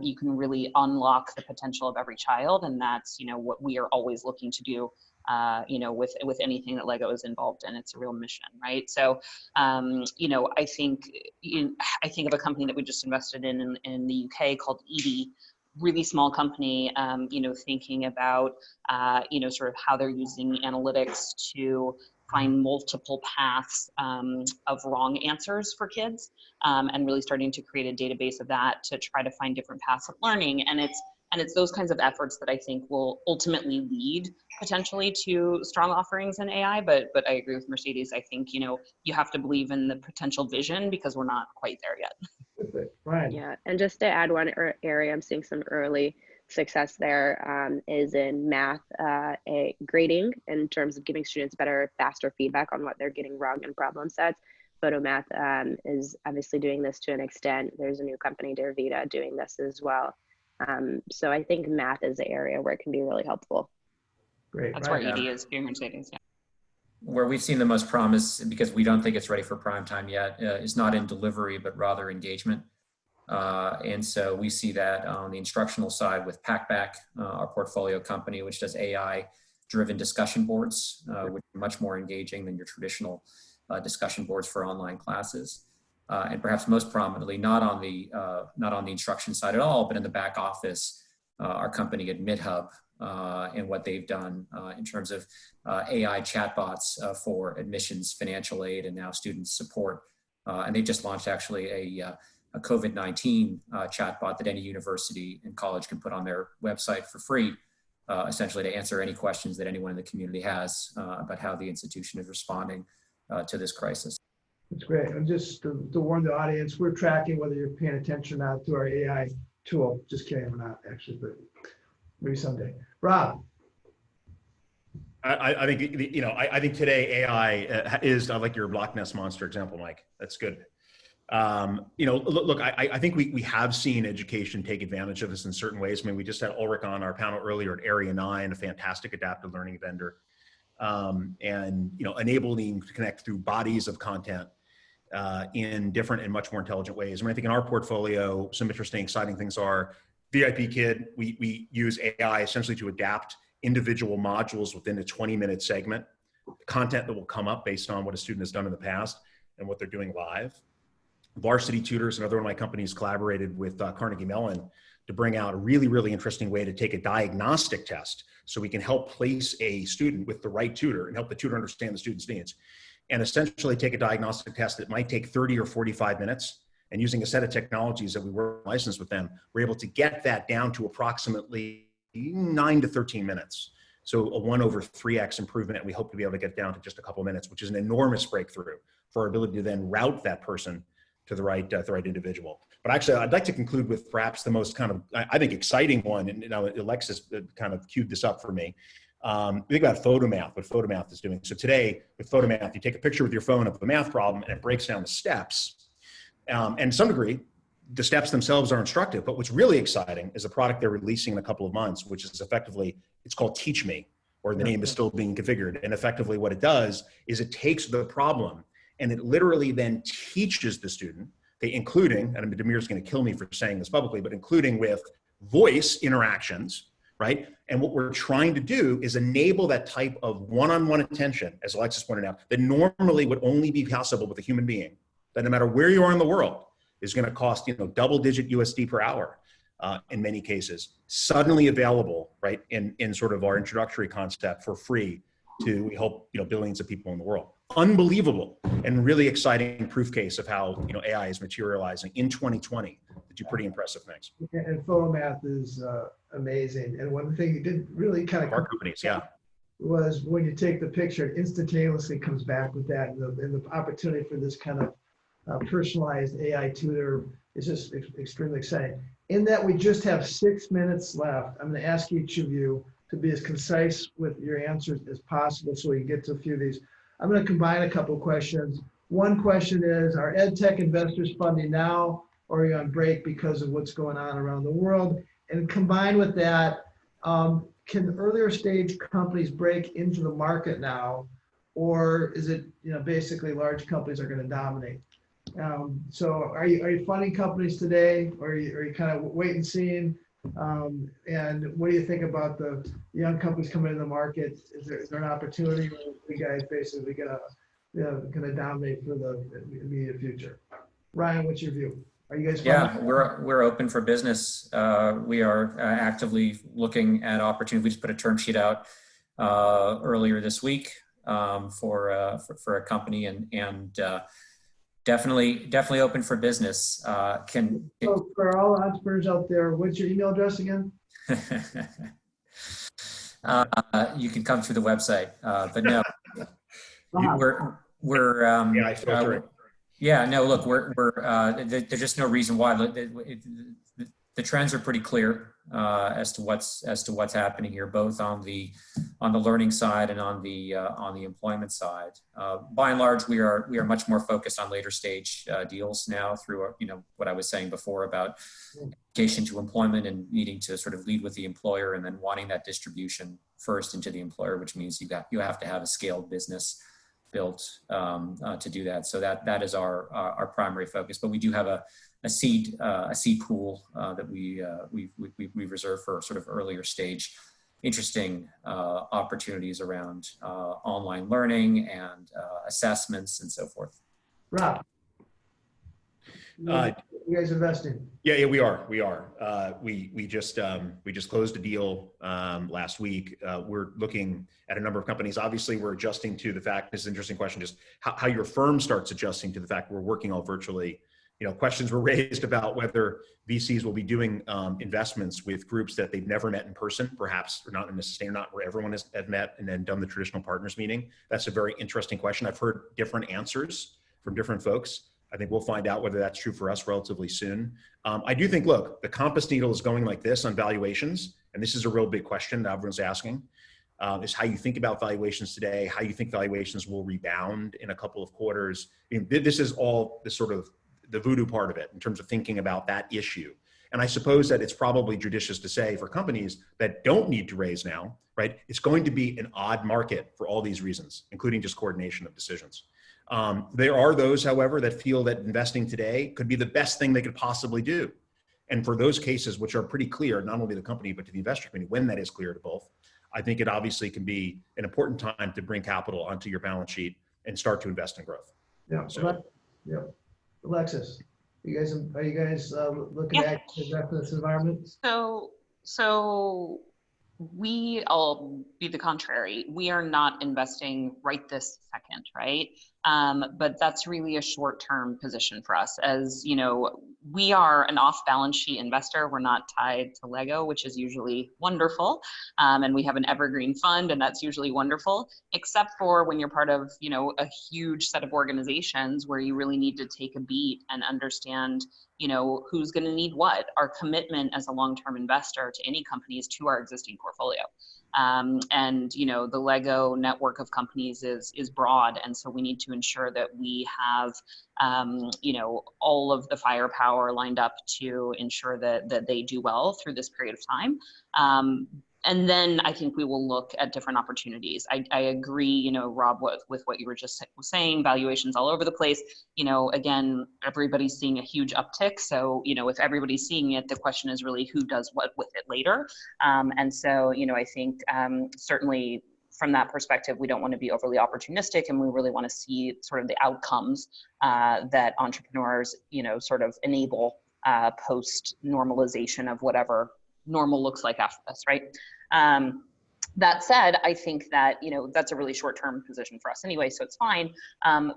[SPEAKER 8] you can really unlock the potential of every child, and that's, you know, what we are always looking to do, you know, with anything that LEGO is involved in. It's a real mission, right? So, you know, I think of a company that we just invested in the UK called Edie. Really small company, you know, thinking about, you know, sort of how they're using analytics to find multiple paths of wrong answers for kids, and really starting to create a database of that to try to find different paths of learning. And it's those kinds of efforts that I think will ultimately lead potentially to strong offerings in AI. But I agree with Mercedes. I think, you know, you have to believe in the potential vision because we're not quite there yet.
[SPEAKER 1] Right.
[SPEAKER 9] Yeah, and just to add one area I'm seeing some early success there is in math grading in terms of giving students better, faster feedback on what they're getting wrong in problem sets. Photomath is obviously doing this to an extent. There's a new company, Dervita, doing this as well. So I think math is the area where it can be really helpful.
[SPEAKER 1] Great.
[SPEAKER 7] That's
[SPEAKER 1] right.
[SPEAKER 7] where ED is doing Mercedes. Yeah.
[SPEAKER 10] Where we've seen the most promise, because we don't think it's ready for prime time yet, is not in delivery, but rather engagement. And so we see that on the instructional side with Packback, our portfolio company, which does AI-driven discussion boards, which are much more engaging than your traditional discussion boards for online classes. And perhaps most prominently, not on the instruction side at all, but in the back office, our company AdmitHub, and what they've done in terms of AI chatbots for admissions, financial aid, and now student support. And they just launched actually a COVID-19 chatbot that any university and college can put on their website for free, essentially to answer any questions that anyone in the community has about how the institution is responding to this crisis.
[SPEAKER 1] That's great. And just to warn the audience, we're tracking whether you're paying attention or not to our AI tool. Just kidding, we're not actually, but maybe someday. Rob.
[SPEAKER 2] I think, you know, I think today AI is, I like your Loch Ness Monster example, Mike. That's good. You know, look, I think we have seen education take advantage of this in certain ways. I mean, we just had Ulrich on our panel earlier at Area 9, a fantastic adaptive learning vendor, and, you know, enabling to connect through bodies of content in different and much more intelligent ways. I mean, I think in our portfolio, some interesting, exciting things are VIP Kid. We use AI essentially to adapt individual modules within a 20-minute segment, content that will come up based on what a student has done in the past and what they're doing live. Varsity Tutors, another one of my companies, collaborated with Carnegie Mellon to bring out a really, really interesting way to take a diagnostic test so we can help place a student with the right tutor and help the tutor understand the student's needs. And essentially take a diagnostic test that might take 30 or 45 minutes. And using a set of technologies that we were licensed with them, we're able to get that down to approximately 9 to 13 minutes. So a 1/3x improvement, and we hope to be able to get down to just a couple of minutes, which is an enormous breakthrough for our ability to then route that person to the right individual. But actually, I'd like to conclude with perhaps the most kind of, I think, exciting one, and you know, Alexis kind of queued this up for me. Think about Photomath, what Photomath is doing. So today, with Photomath, you take a picture with your phone of a math problem, and it breaks down the steps. And to some degree, the steps themselves are instructive, but what's really exciting is a product they're releasing in a couple of months, which is effectively, it's called Teach Me, or the name is still being configured. And effectively what it does is it takes the problem and it literally then teaches the student, including, and Demir's gonna kill me for saying this publicly, but including with voice interactions, right? And what we're trying to do is enable that type of one-on-one attention, as Alexis pointed out, that normally would only be possible with a human being, that no matter where you are in the world, is gonna cost, you know, double-digit USD per hour in many cases, suddenly available, right, in sort of our introductory concept for free to, we hope, you know, billions of people in the world. Unbelievable and really exciting proof case of how, you know, AI is materializing in 2020 to do pretty impressive things.
[SPEAKER 1] And Photomath is amazing. And one thing you did really kind of
[SPEAKER 2] our companies, yeah,
[SPEAKER 1] was when you take the picture, it instantaneously comes back with that, and the opportunity for this kind of personalized AI tutor is just extremely exciting. In that we just have 6 minutes left, I'm going to ask each of you to be as concise with your answers as possible so we can get to a few of these. I'm going to combine a couple of questions. One question is, are EdTech investors funding now, or are you on break because of what's going on around the world? And combined with that, can earlier stage companies break into the market now, or is it, basically large companies are going to dominate? So are you funding companies today, or are you kind of wait and seeing? And what do you think about the young companies coming into the market? Is there an opportunity where you guys basically going to dominate for the immediate future? Ryan, what's your view? Are you guys?
[SPEAKER 10] Yeah, we're open for business. We are actively looking at opportunities. We just put a term sheet out earlier this week for a company, and definitely open for business.
[SPEAKER 1] So for all entrepreneurs out there, what's your email address again?
[SPEAKER 10] You can come through the website, but no, there's just no reason why. The trends are pretty clear as to what's happening here, both on the learning side and on the employment side. By and large, we are much more focused on later stage deals now through what I was saying before about education to employment and needing to sort of lead with the employer and then wanting that distribution first into the employer, which means you have to have a scaled business built to do that. So that is our primary focus. But we do have a seed pool that we reserve for sort of earlier stage interesting opportunities around online learning and assessments and so forth.
[SPEAKER 1] Rob, you guys investing?
[SPEAKER 2] Yeah, we are. We just closed a deal last week. We're looking at a number of companies. Obviously, we're adjusting to the fact. This is an interesting question, just how your firm starts adjusting to the fact we're working all virtually. Questions were raised about whether VCs will be doing investments with groups that they've never met in person, perhaps, or not necessarily, not where everyone has met and then done the traditional partners meeting. That's a very interesting question. I've heard different answers from different folks. I think we'll find out whether that's true for us relatively soon. I do think, look, the compass needle is going like this on valuations, and this is a real big question that everyone's asking, is how you think about valuations today, how you think valuations will rebound in a couple of quarters. This is all the sort of the voodoo part of it in terms of thinking about that issue. And I suppose that it's probably judicious to say for companies that don't need to raise now, right, it's going to be an odd market for all these reasons, including just coordination of decisions. There are those, however, that feel that investing today could be the best thing they could possibly do. And for those cases, which are pretty clear, not only to the company, but to the investor community, when that is clear to both, I think it obviously can be an important time to bring capital onto your balance sheet and start to invest in growth.
[SPEAKER 1] Yeah. So, yeah. Alexis, are you guys looking at invest in this environment?
[SPEAKER 11] So I'll be the contrary. We are not investing right this second, right? But that's really a short-term position for us. As you know, we are an off-balance sheet investor. We're not tied to Lego, which is usually wonderful. And we have an evergreen fund, and that's usually wonderful, except for when you're part of, a huge set of organizations where you really need to take a beat and understand, who's going to need what. Our commitment as a long-term investor to any company is to our existing portfolio. And the Lego network of companies is broad, and so we need to ensure that we have all of the firepower lined up to ensure that they do well through this period of time. And then I think we will look at different opportunities. I agree, Rob, with what you were just saying, valuations all over the place. Again, everybody's seeing a huge uptick. So, if everybody's seeing it, the question is really who does what with it later. And so, I think certainly from that perspective, we don't want to be overly opportunistic, and we really want to see sort of the outcomes that entrepreneurs, sort of enable post normalization of whatever normal looks like after this, right? That said, I think that, that's a really short-term position for us anyway, so it's fine.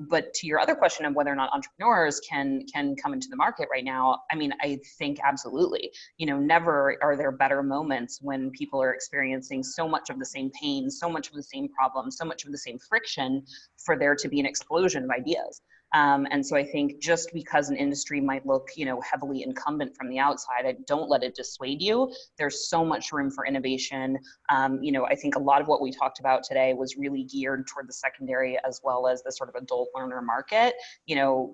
[SPEAKER 11] But to your other question of whether or not entrepreneurs can come into the market right now, I think absolutely. Never are there better moments when people are experiencing so much of the same pain, so much of the same problems, so much of the same friction for there to be an explosion of ideas. And so I think just because an industry might look, heavily incumbent from the outside, don't let it dissuade you. There's so much room for innovation. I think a lot of what we talked about today was really geared toward the secondary as well as the sort of adult learner market.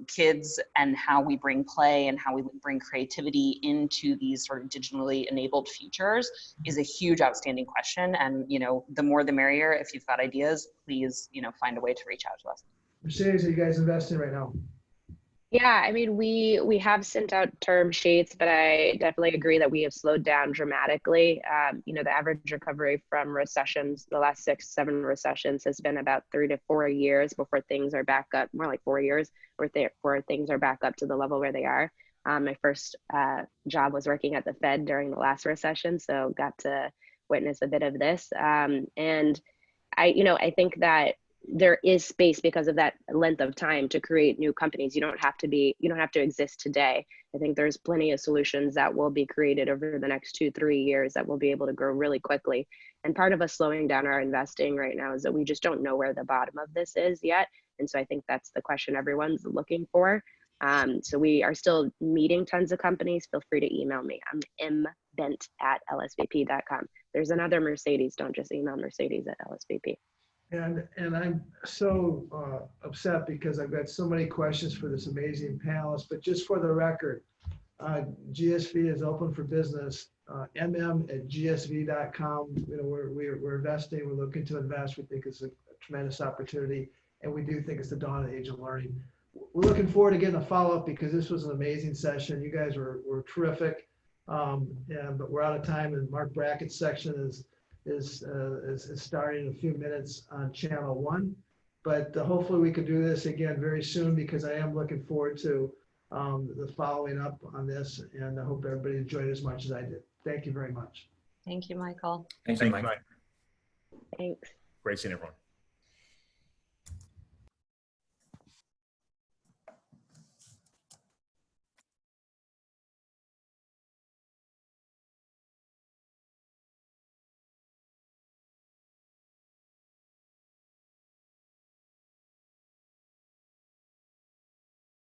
[SPEAKER 11] Kids and how we bring play and how we bring creativity into these sort of digitally enabled futures is a huge outstanding question. And, the more the merrier. If you've got ideas, please, find a way to reach out to us.
[SPEAKER 1] Mercedes, are you guys investing right now?
[SPEAKER 9] Yeah, I mean, we have sent out term sheets, but I definitely agree that we have slowed down dramatically. The average recovery from recessions, the last 6-7 recessions, has been about 3 to 4 years before things are back up, more like 4 years, before things are back up to the level where they are. My first job was working at the Fed during the last recession, so got to witness a bit of this. And I think that there is space because of that length of time to create new companies. You don't have to exist today. I think there's plenty of solutions that will be created over the next 2-3 years that will be able to grow really quickly. And part of us slowing down our investing right now is that we just don't know where the bottom of this is yet. And so I think that's the question everyone's looking for. So we are still meeting tons of companies. Feel free to email me. I'm mbent@lsvp.com. There's another Mercedes. Don't just email Mercedes at LSVP.
[SPEAKER 1] And I'm so upset because I've got so many questions for this amazing panelist, but just for the record, GSV is open for business, mm@gsv.com. We're investing, we're looking to invest. We think it's a tremendous opportunity, and we do think it's the dawn of the age of learning. We're looking forward to getting a follow-up because this was an amazing session. You guys were terrific, but we're out of time, and Mark Brackett's section is starting in a few minutes on channel 1, but hopefully we can do this again very soon because I am looking forward to the following up on this, and I hope everybody enjoyed it as much as I did. Thank you very much.
[SPEAKER 11] Thank you, Michael.
[SPEAKER 10] Thank you, Mike.
[SPEAKER 9] Thanks.
[SPEAKER 2] Great seeing everyone.